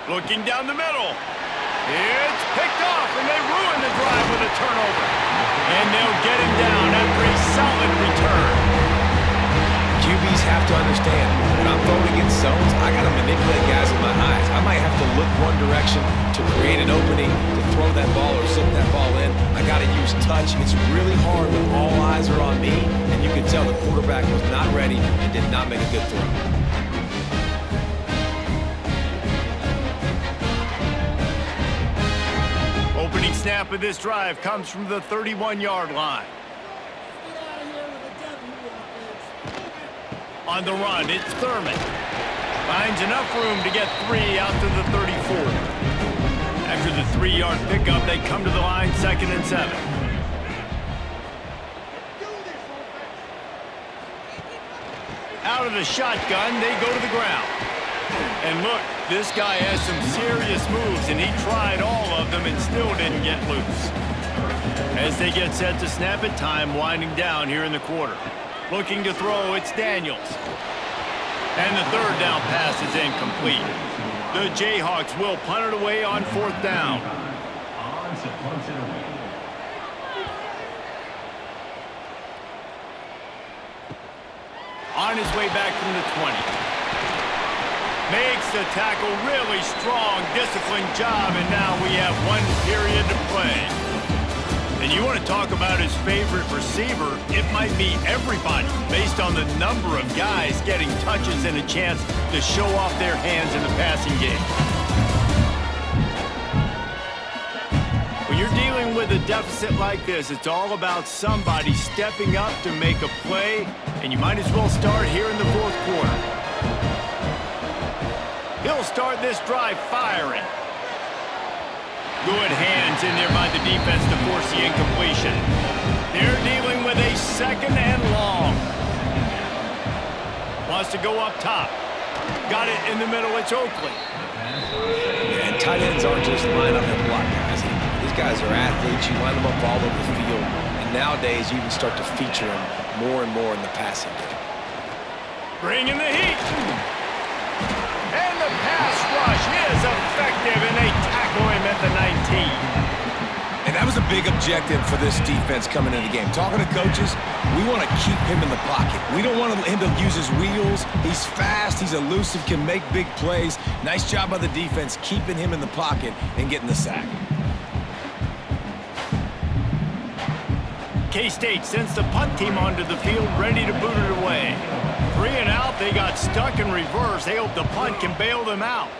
Looking down the middle. It's picked off, and they ruin the drive with a turnover. And they'll get him down after a solid return. QBs have to understand, when I'm throwing against zones, I got to manipulate guys with my eyes. I might have to look one direction to create an opening, to throw that ball or slip that ball in. I got to use touch. It's really hard when all eyes are on me, and you can tell the quarterback was not ready and did not make a good throw. Opening snap of this drive comes from the 31-yard line. On the run, it's Thurman. Finds enough room to get 3 out to the 34. After the 3-yard pickup, they come to the line 2nd and 7. Out of the shotgun, they go to the ground. And look, this guy has some serious moves, and he tried all of them and still didn't get loose. As they get set to snap it, time winding down here in the quarter. Looking to throw, it's Daniels. And the 3rd down pass is incomplete. The Jayhawks will punt it away on 4th down. On his way back from the 20. Makes the tackle really strong, disciplined job, and now we have 1 period to play. And you want to talk about his favorite receiver, it might be everybody based on the number of guys getting touches and a chance to show off their hands in the passing game. When you're dealing with a deficit like this, it's all about somebody stepping up to make a play, and you might as well start here in the fourth quarter. He'll start this drive firing. Good hands in there by the defense to force the incompletion. They're dealing with a second and long. Wants to go up top. Got it in the middle. It's Oakley. Yeah, and tight ends aren't just line up and block guys. These guys are athletes. You line them up all over the field. And nowadays, you can start to feature them more and more in the passing game. Bringing the heat. And the pass rush is effective, and they tackle him at the 19. And that was a big objective for this defense coming into the game. Talking to coaches, we want to keep him in the pocket. We don't want him to use his wheels. He's fast, he's elusive, can make big plays. Nice job by the defense keeping him in the pocket and getting the sack. K-State sends the punt team onto the field, ready to boot it away. 3 and out, they got stuck in reverse. They hope the punt can bail them out.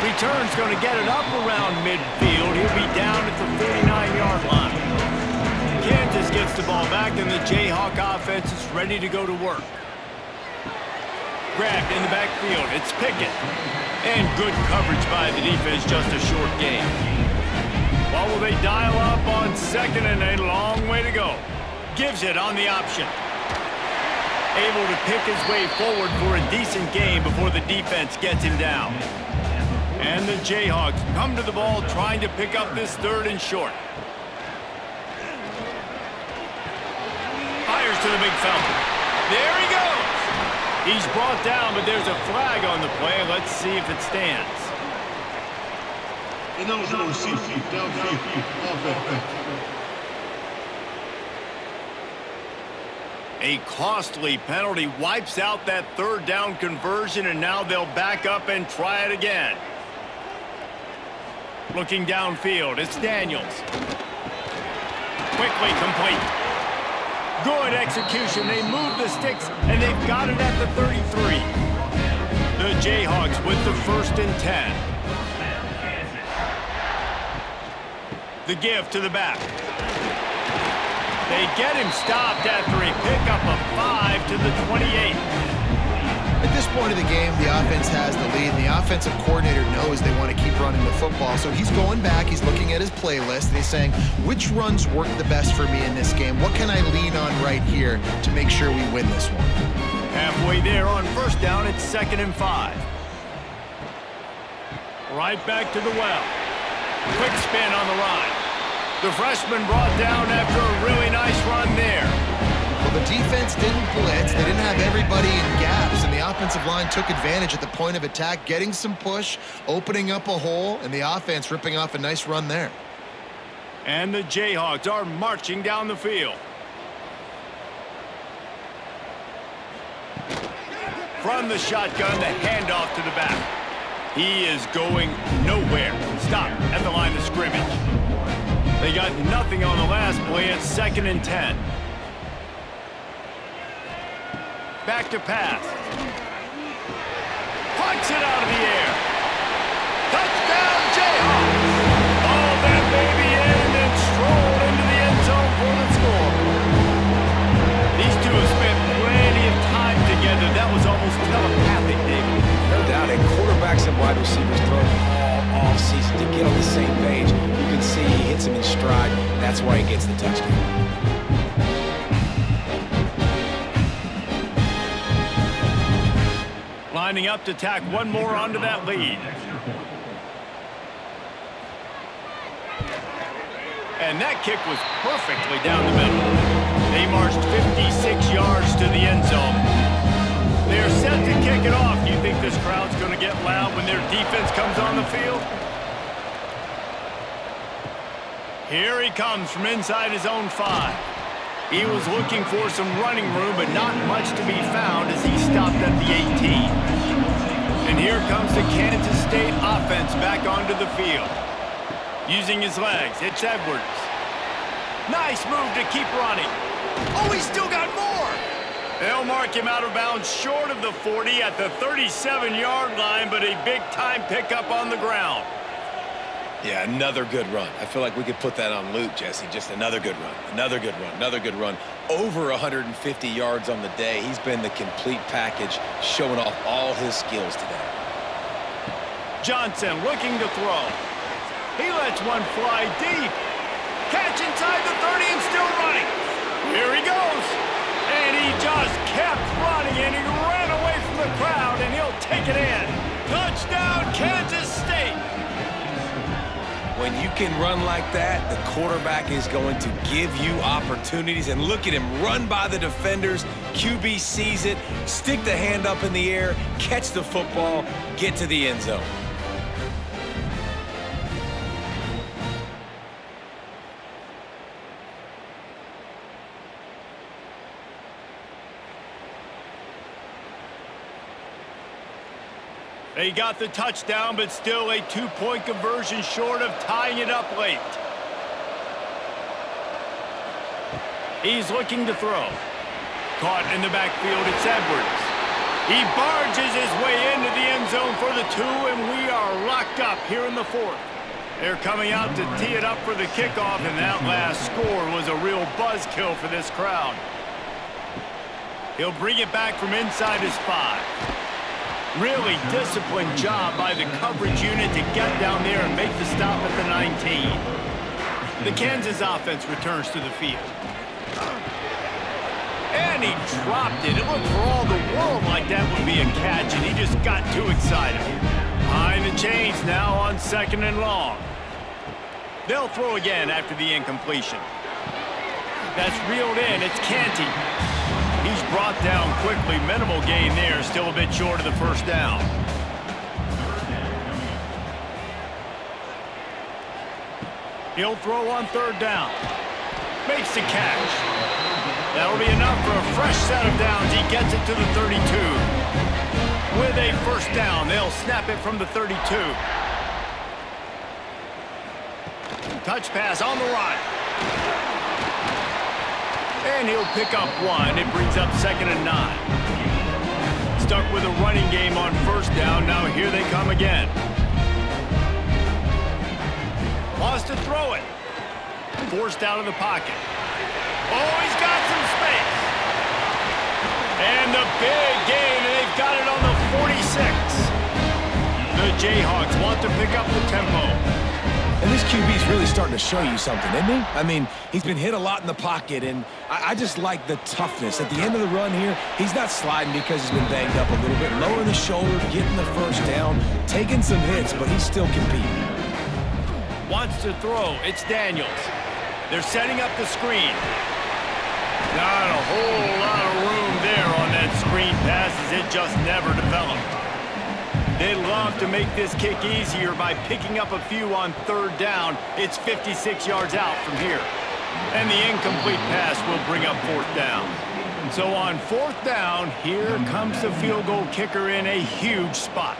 Return's going to get it up around midfield. He'll be down at the 39-yard line. Kansas gets the ball back, and the Jayhawk offense is ready to go to work. Grabbed in the backfield. It's Pickett. And good coverage by the defense, just a short gain. What will they dial up on second and a long way to go? Gives it on the option. Able to pick his way forward for a decent gain before the defense gets him down. And the Jayhawks come to the ball trying to pick up this third and short. Fires to the big fella. There he goes. He's brought down, but there's a flag on the play. Let's see if it stands. A costly penalty wipes out that third down conversion, and now they'll back up and try it again. Looking downfield, it's Daniels. Quickly complete. Good execution. They move the sticks, and they've got it at the 33. The Jayhawks with the 1st and 10. The give to the back. They get him stopped after a pickup of 5 to the 28. At this point of the game, the offense has the lead, and the offensive coordinator knows they want to keep running the football. So he's going back, he's looking at his playlist, and he's saying, which runs work the best for me in this game? What can I lean on right here to make sure we win this one? Halfway there on 1st down, it's 2nd and 5. Right back to the well. Quick spin on the run. The freshman brought down after a really nice run there. Well, the defense didn't blitz. They didn't have everybody in gaps, and the offensive line took advantage at the point of attack, getting some push, opening up a hole, and the offense ripping off a nice run there. And the Jayhawks are marching down the field. From the shotgun, the handoff to the back. He is going nowhere. Stop at the line of scrimmage. They got nothing on the last play. It's 2nd and 10. Back to pass. Punts it out of the air. Touchdown, Jayhawks! All that baby in and then strolled into the end zone for the score. These two have spent plenty of time together. That was almost telepathic, David. No doubt, and quarterbacks and wide receivers throw all off-season to get on the same page. You can see he hits him in stride. That's why he gets the touchdown. Lining up to tack one more onto that lead. And that kick was perfectly down the middle. They marched 56 yards to the end zone. They're set to kick it off. Do you think this crowd's going to get loud when their defense comes on the field? Here he comes from inside his own 5. He was looking for some running room, but not much to be found as he stopped at the 18. And And here comes the Kansas State offense back onto the field. Using his legs, it's Edwards. Nice move to keep running. Oh, he's still got more. They'll mark him out of bounds short of the 40 at the 37-yard line, but a big-time pickup on the ground. Yeah, another good run. I feel like we could put that on loop, Jesse. Just another good run, another good run, another good run. Over 150 yards on the day. He's been the complete package, showing off all his skills today. Johnson looking to throw. He lets one fly deep. Catch inside the 30 and still running. Here he goes. And he just kept running, and he ran away from the crowd, and he'll take it in. Touchdown, Kansas State. When you can run like that, the quarterback is going to give you opportunities. And look at him run by the defenders. QB sees it, stick the hand up in the air, catch the football, get to the end zone. They got the touchdown, but still a two-point conversion short of tying it up late. He's looking to throw. Caught in the backfield, it's Edwards. He barges his way into the end zone for the 2, and we are locked up here in the 4th. They're coming out to tee it up for the kickoff, and that last score was a real buzzkill for this crowd. He'll bring it back from inside his 5. Really disciplined job by the coverage unit to get down there and make the stop at the 19. The Kansas offense returns to the field. And he dropped it. It looked for all the world like that would be a catch, and he just got too excited. Behind the chains now on 2nd and long. They'll throw again after the incompletion. That's reeled in. It's Canty. He's brought down quickly. Minimal gain there. Still a bit short of the first down. He'll throw on 3rd down. Makes the catch. That'll be enough for a fresh set of downs. He gets it to the 32. With a first down, they'll snap it from the 32. Touch pass on the run. And he'll pick up 1. It brings up 2nd and 9. Stuck with a running game on first down. Now here they come again. Wants to throw it. Forced out of the pocket. Oh, he's got some space. And the big gain, and they've got it on the 46. The Jayhawks want to pick up the tempo. And this QB's really starting to show you something, isn't he? I mean, he's been hit a lot in the pocket, and I just like the toughness. At the end of the run here, he's not sliding because he's been banged up a little bit. Lowering the shoulder, getting the first down, taking some hits, but he's still competing. Wants to throw. It's Daniels. They're setting up the screen. Not a whole lot of room there on that screen pass as it just never developed. They'd love to make this kick easier by picking up a few on 3rd down. It's 56 yards out from here. And the incomplete pass will bring up 4th down. So on 4th down, here comes the field goal kicker in a huge spot.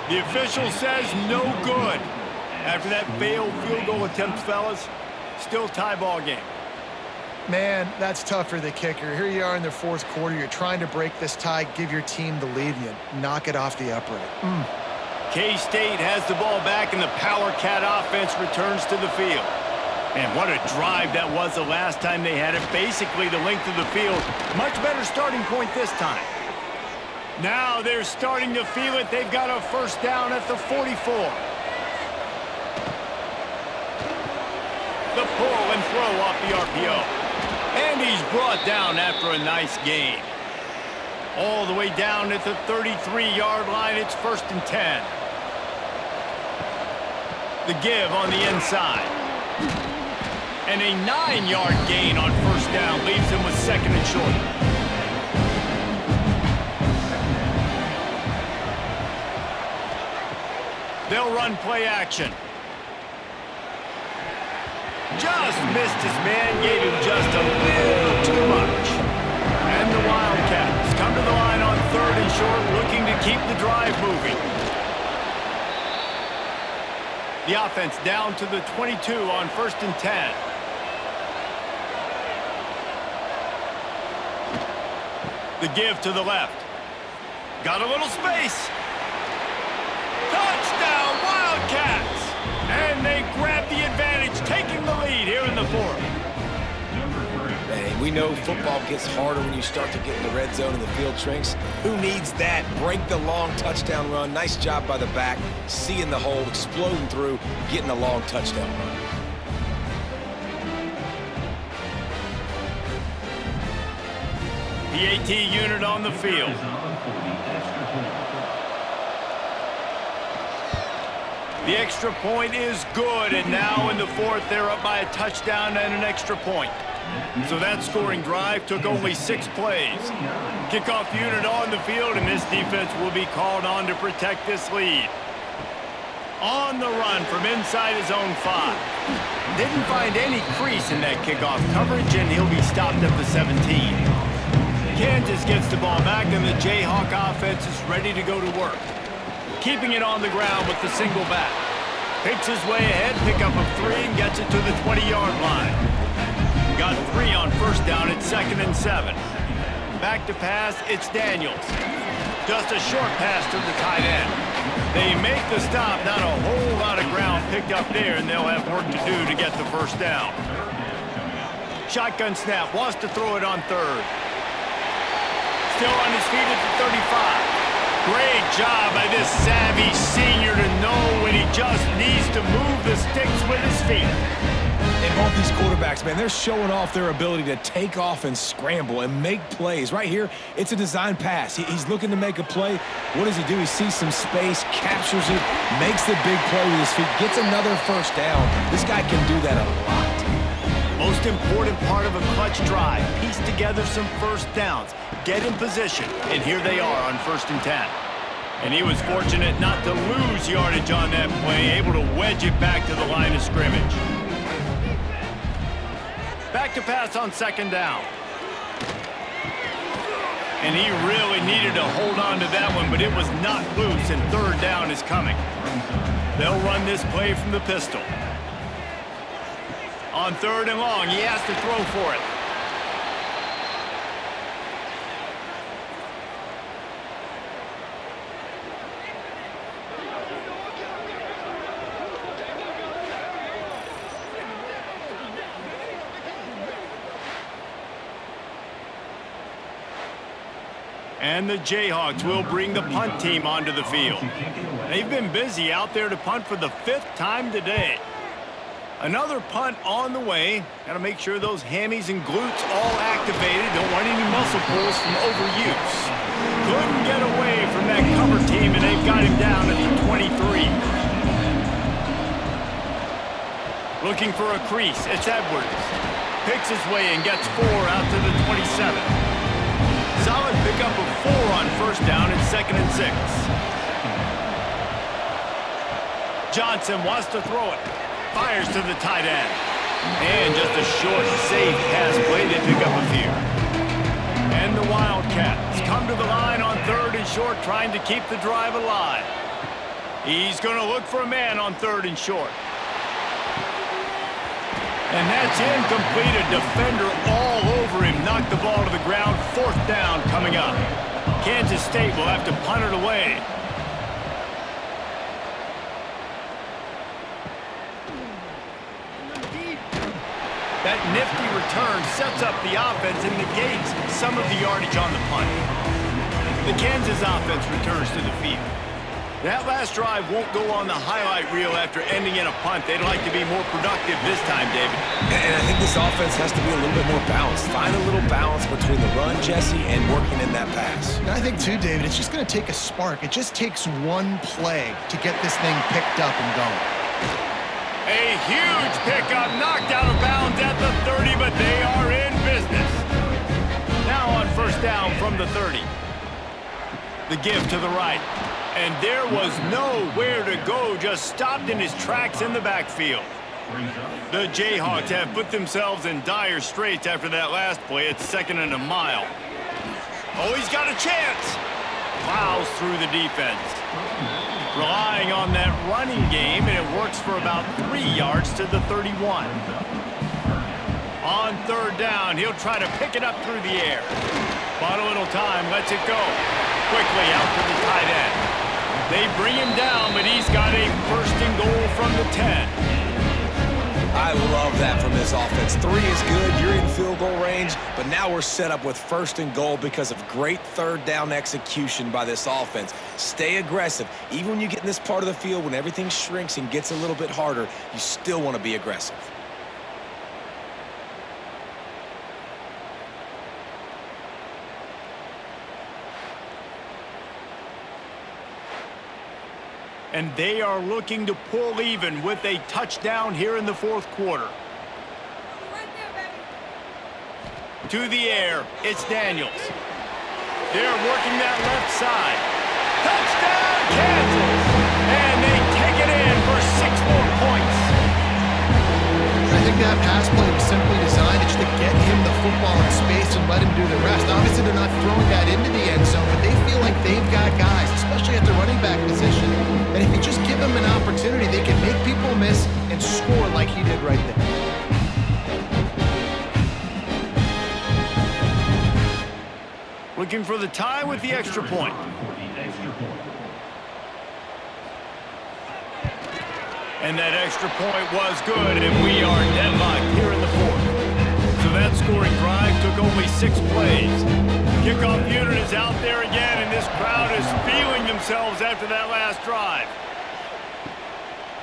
The official says no good. After that failed field goal attempt, fellas, still tie ball game. Man, that's tough for the kicker. Here you are in the 4th quarter. You're trying to break this tie, give your team the lead, and you knock it off the upright. K-State has the ball back, and the Power Cat offense returns to the field. And what a drive that was the last time they had it. Basically the length of the field. Much better starting point this time. Now they're starting to feel it. They've got a first down at the 44. The pull and throw off the RPO. And he's brought down after a nice gain. All the way down at the 33-yard line. It's 1st and 10. The give on the inside. And a 9-yard gain on first down leaves him with 2nd and short. They'll run play action. Just missed his man, gave him just a little too much. short, looking to keep the drive moving. The offense down to the 22 on 1st and 10. The give to the left. Got a little space. Touchdown, Wildcats! And they grab the advantage, taking the lead here in the 4th. Man, we know football gets harder when you start to get in the red zone and the field shrinks. Who needs that? Break the long touchdown run. Nice job by the back. Seeing the hole, exploding through, getting a long touchdown run. The AT unit on the field. The extra point is good, and now in the 4th, they're up by a touchdown and an extra point. So that scoring drive took only 6 plays. Kickoff unit on the field, and this defense will be called on to protect this lead. On the run from inside his own 5. Didn't find any crease in that kickoff coverage, and he'll be stopped at the 17. Kansas gets the ball back, and the Jayhawk offense is ready to go to work. Keeping it on the ground with the single back. Picks his way ahead, pickup of 3, and gets it to the 20-yard line. Got 3 on 1st down at 2nd and 7. Back to pass, it's Daniels. Just a short pass to the tight end. They make the stop, not a whole lot of ground picked up there, and they'll have work to do to get the 1st down. Shotgun snap, wants to throw it on 3rd. Still on his feet at the 35. Great job by this savvy senior to know when he just needs to move the sticks with his feet. And both these quarterbacks, man, they're showing off their ability to take off and scramble and make plays. Right here, it's a design pass. He's looking to make a play. What does he do? He sees some space, captures it, makes the big play with his feet, gets another 1st down. This guy can do that a lot. Most important part of a clutch drive, piece together some 1st downs, get in position, and here they are on 1st and 10. And he was fortunate not to lose yardage on that play, able to wedge it back to the line of scrimmage. Back to pass on 2nd down. And he really needed to hold on to that one, but it was not loose, and 3rd down is coming. They'll run this play from the pistol. On 3rd and long, he has to throw for it. And the Jayhawks will bring the punt team onto the field. They've been busy out there to punt for the 5th time today. Another punt on the way. Got to make sure those hammies and glutes all activated. Don't want any muscle pulls from overuse. Couldn't get away from that cover team, and they've got him down at the 23. Looking for a crease. It's Edwards. Picks his way and gets 4 out to the 27. Solid pickup of 4 on 1st down at 2nd and 6. Johnson wants to throw it. Fires to the tight end. And just a short, safe pass play. They pick up a few. And the Wildcats come to the line on 3rd and short, trying to keep the drive alive. He's going to look for a man on 3rd and short. And that's incomplete. A defender all over him. Knocked the ball to the ground. 4th down coming up. Kansas State will have to punt it away. That nifty return sets up the offense and negates some of the yardage on the punt. The Kansas offense returns to the field. That last drive won't go on the highlight reel after ending in a punt. They'd like to be more productive this time, David. And I think this offense has to be a little bit more balanced. Find a little balance between the run, Jesse, and working in that pass. And I think, too, David, it's just going to take a spark. It just takes one play to get this thing picked up and going. A huge pickup, knocked out of bounds at the 30, but they are in business. Now on 1st down from the 30. The give to the right. And there was nowhere to go, just stopped in his tracks in the backfield. The Jayhawks have put themselves in dire straits after that last play. It's 2nd and a mile. Oh, he's got a chance. plows through the defense. Relying on that running game, and it works for about 3 yards to the 31. On third down, he'll try to pick it up through the air. Bought a little time, lets it go. Quickly out to the tight end. They bring him down, but he's got a first and goal from the 10. I love that from this offense. 3 is good. You're in field goal range, but now we're set up with first and goal because of great third down execution by this offense. Stay aggressive. Even when you get in this part of the field, when everything shrinks and gets a little bit harder, you still want to be aggressive. And they are looking to pull even with a touchdown here in the fourth quarter. To the air, it's Daniels. They're working that left side. Touchdown, Kansas! And they take it in for 6 more points. I think that pass play was simply designed just to get him the football in space and let him do the rest. Obviously, they're not throwing that into the end zone, but they feel like they've got guys, especially at the running back position. And if you just give them an opportunity, they can make people miss and score like he did right there. Looking for the tie with the extra point. And that extra point was good, and we are deadlocked here in the fourth. So that scoring drive took only 6 plays. Kickoff unit is out there again, and this crowd is feeling themselves after that last drive.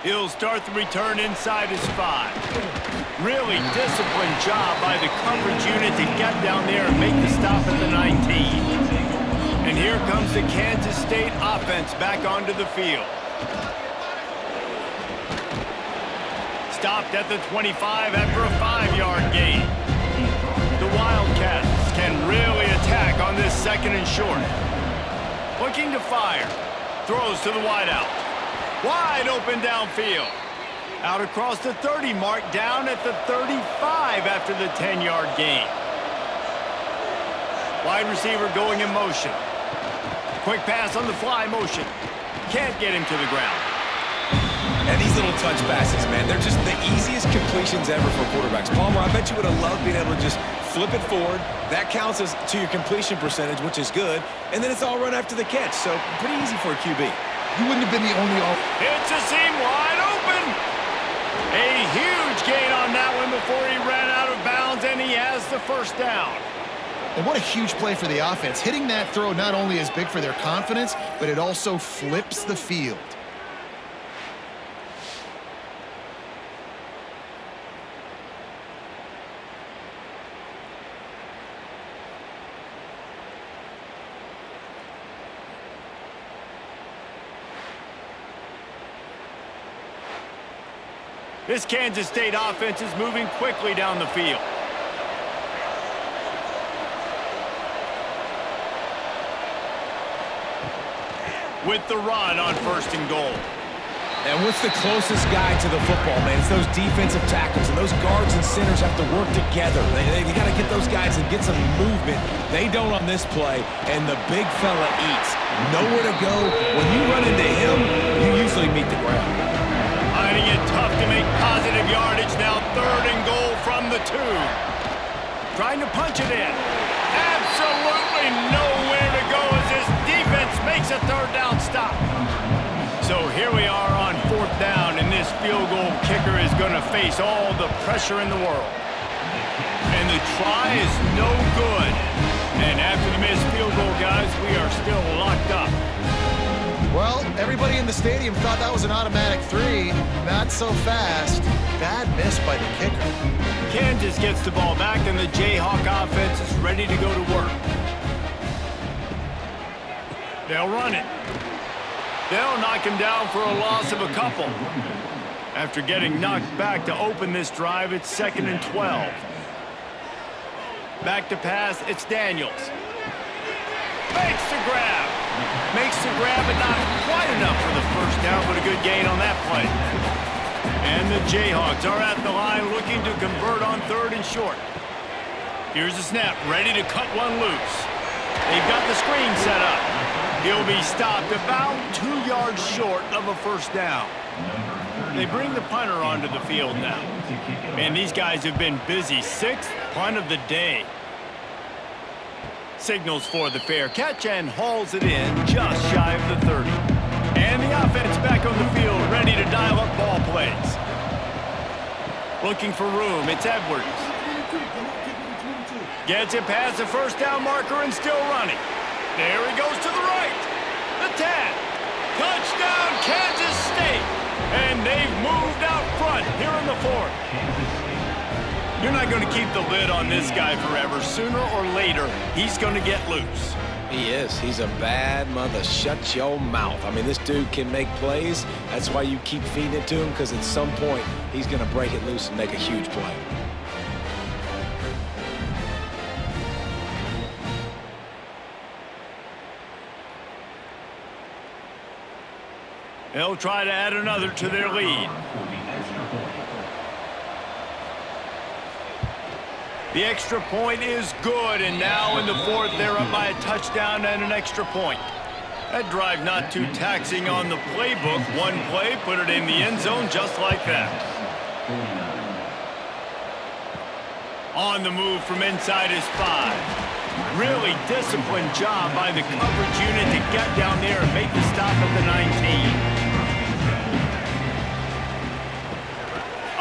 He'll start the return inside his 5. Really disciplined job by the coverage unit to get down there and make the stop at the 19. And here comes the Kansas State offense back onto the field. Stopped at the 25 after a 5-yard gain. The Wildcats can really attack on this second and short. Looking to fire. Throws to the wideout. Wide open downfield. Out across the 30 mark, down at the 35 after the 10-yard gain. Wide receiver going in motion. Quick pass on the fly motion. Can't get him to the ground. And these little touch passes, man, they're just the easiest completions ever for quarterbacks. Palmer, I bet you would have loved being able to just flip it forward. That counts as to your completion percentage, which is good. And then it's all run after the catch, so pretty easy for a QB. He wouldn't have been the only It's a seam wide open. A huge gain on that one before he ran out of bounds, and he has the first down. And what a huge play for the offense. Hitting that throw not only is big for their confidence, but it also flips the field. This Kansas State offense is moving quickly down the field. With the run on first and goal. And what's the closest guy to the football, man? It's those defensive tackles, and those guards and centers have to work together. They got to get those guys and get some movement. They don't on this play, and the big fella eats. Nowhere to go. When you run into him, you usually meet the ground. Finding it tough to make positive yardage. Now third and goal from the 2. Trying to punch it in. Absolutely nowhere to go as this defense makes a third down stop. So here we are on 4th down, and this field goal kicker is going to face all the pressure in the world. And the try is no good. And after the missed field goal, guys, we are still locked up. Well, everybody in the stadium thought that was an automatic 3. Not so fast. Bad miss by the kicker. Kansas gets the ball back, and the Jayhawk offense is ready to go to work. They'll run it. They'll knock him down for a loss of a couple. After getting knocked back to open this drive, it's 2nd and 12. Back to pass, it's Daniels. Makes the grab. Makes the grab, but not quite enough for the first down, but a good gain on that play. And the Jayhawks are at the line looking to convert on 3rd and short. Here's the snap, ready to cut one loose. They've got the screen set up. He'll be stopped about 2 yards short of a first down. They bring the punter onto the field now. Man, these guys have been busy. 6th punt of the day. Signals for the fair catch and hauls it in just shy of the 30. And the offense back on the field, ready to dial up ball plays. Looking for room, it's Edwards. Gets it past the first down marker and still running. There he goes to the right. The 10. Touchdown, Kansas State. And they've moved out front here in the 4th. You're not going to keep the lid on this guy forever. Sooner or later, he's going to get loose. He is. He's a bad mother. Shut your mouth. I mean, this dude can make plays. That's why you keep feeding it to him, because at some point, he's going to break it loose and make a huge play. They'll try to add another to their lead. The extra point is good, and now in the 4th, they're up by a touchdown and an extra point. That drive not too taxing on the playbook. One play, put it in the end zone just like that. On the move from inside his 5. Really disciplined job by the coverage unit to get down there and make the stop at the 19.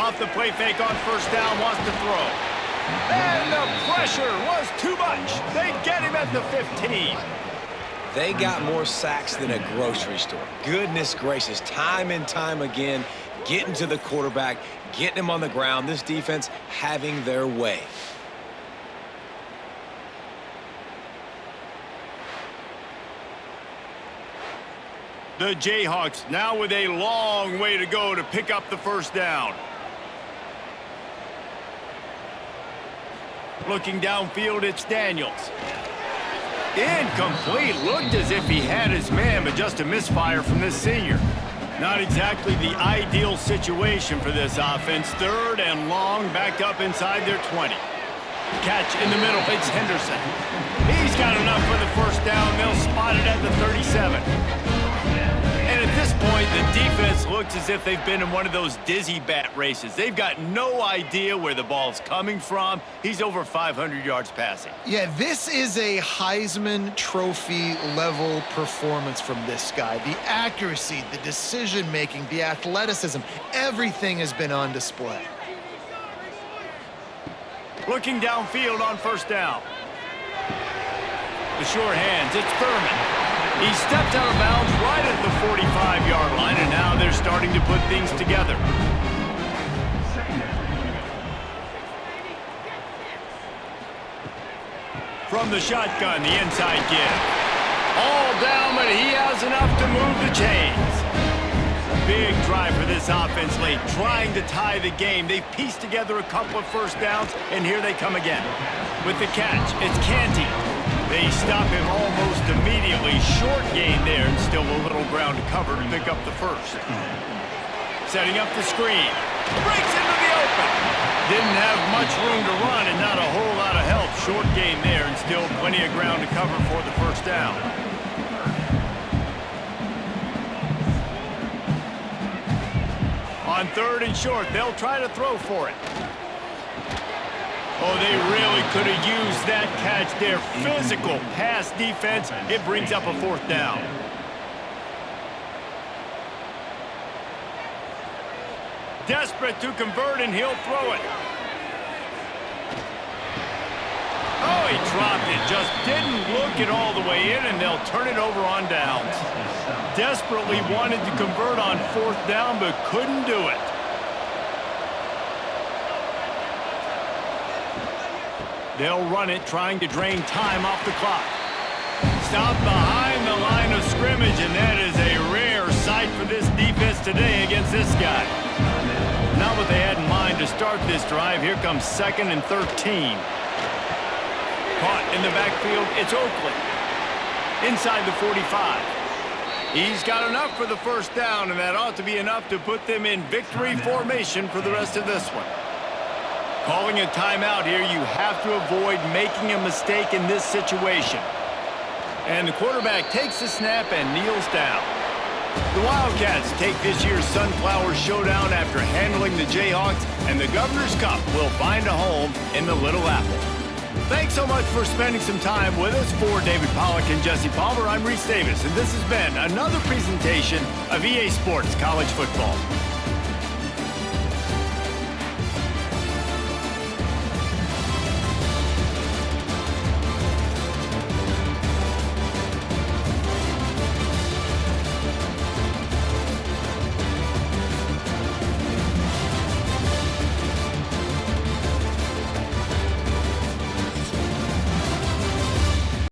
Off the play fake on first down, wants to throw. And the pressure was too much. They get him at the 15. They got more sacks than a grocery store. Goodness gracious, time and time again, getting to the quarterback, getting him on the ground. This defense having their way. The Jayhawks now with a long way to go to pick up the first down. Looking downfield, it's Daniels. Incomplete. Looked as if he had his man, but just a misfire from this senior. Not exactly the ideal situation for this offense. 3rd and long, backed up inside their 20. Catch in the middle, it's Henderson. He's got enough for the first down. They'll spot it at the 37. And at this point, the defense looks as if they've been in one of those dizzy bat races. They've got no idea where the ball's coming from. He's over 500 yards passing. Yeah, this is a Heisman Trophy level performance from this guy. The accuracy, the decision-making, the athleticism, everything has been on display. Looking downfield on first down. The short hands, it's Thurman. He stepped out of bounds right at the 45-yard line, and now they're starting to put things together. From the shotgun, the inside give. All down, but he has enough to move the chains. Big drive for this offense late, trying to tie the game. They've pieced together a couple of first downs, and here they come again. With the catch, it's Canty. They stop him almost immediately. Short gain there, and still a little ground to cover to pick up the first. Setting up the screen. Breaks into the open. Didn't have much room to run and not a whole lot of help. Short gain there, and still plenty of ground to cover for the first down. On 3rd and short, they'll try to throw for it. Oh, they really could have used that catch there. Physical pass defense. It brings up a 4th down. Desperate to convert, and he'll throw it. Oh, he dropped it. Just didn't look it all the way in, and they'll turn it over on downs. Desperately wanted to convert on 4th down, but couldn't do it. They'll run it, trying to drain time off the clock. Stop behind the line of scrimmage, and that is a rare sight for this defense today against this guy. Not what they had in mind to start this drive. Here comes 2nd and 13. Caught in the backfield, it's Oakley. Inside the 45. He's got enough for the first down, and that ought to be enough to put them in victory formation for the rest of this one. Calling a timeout here, you have to avoid making a mistake in this situation. And the quarterback takes the snap and kneels down. The Wildcats take this year's Sunflower Showdown after handling the Jayhawks, and the Governor's Cup will find a home in the Little Apple. Thanks so much for spending some time with us. For David Pollack and Jesse Palmer, I'm Reese Davis, and this has been another presentation of EA Sports College Football.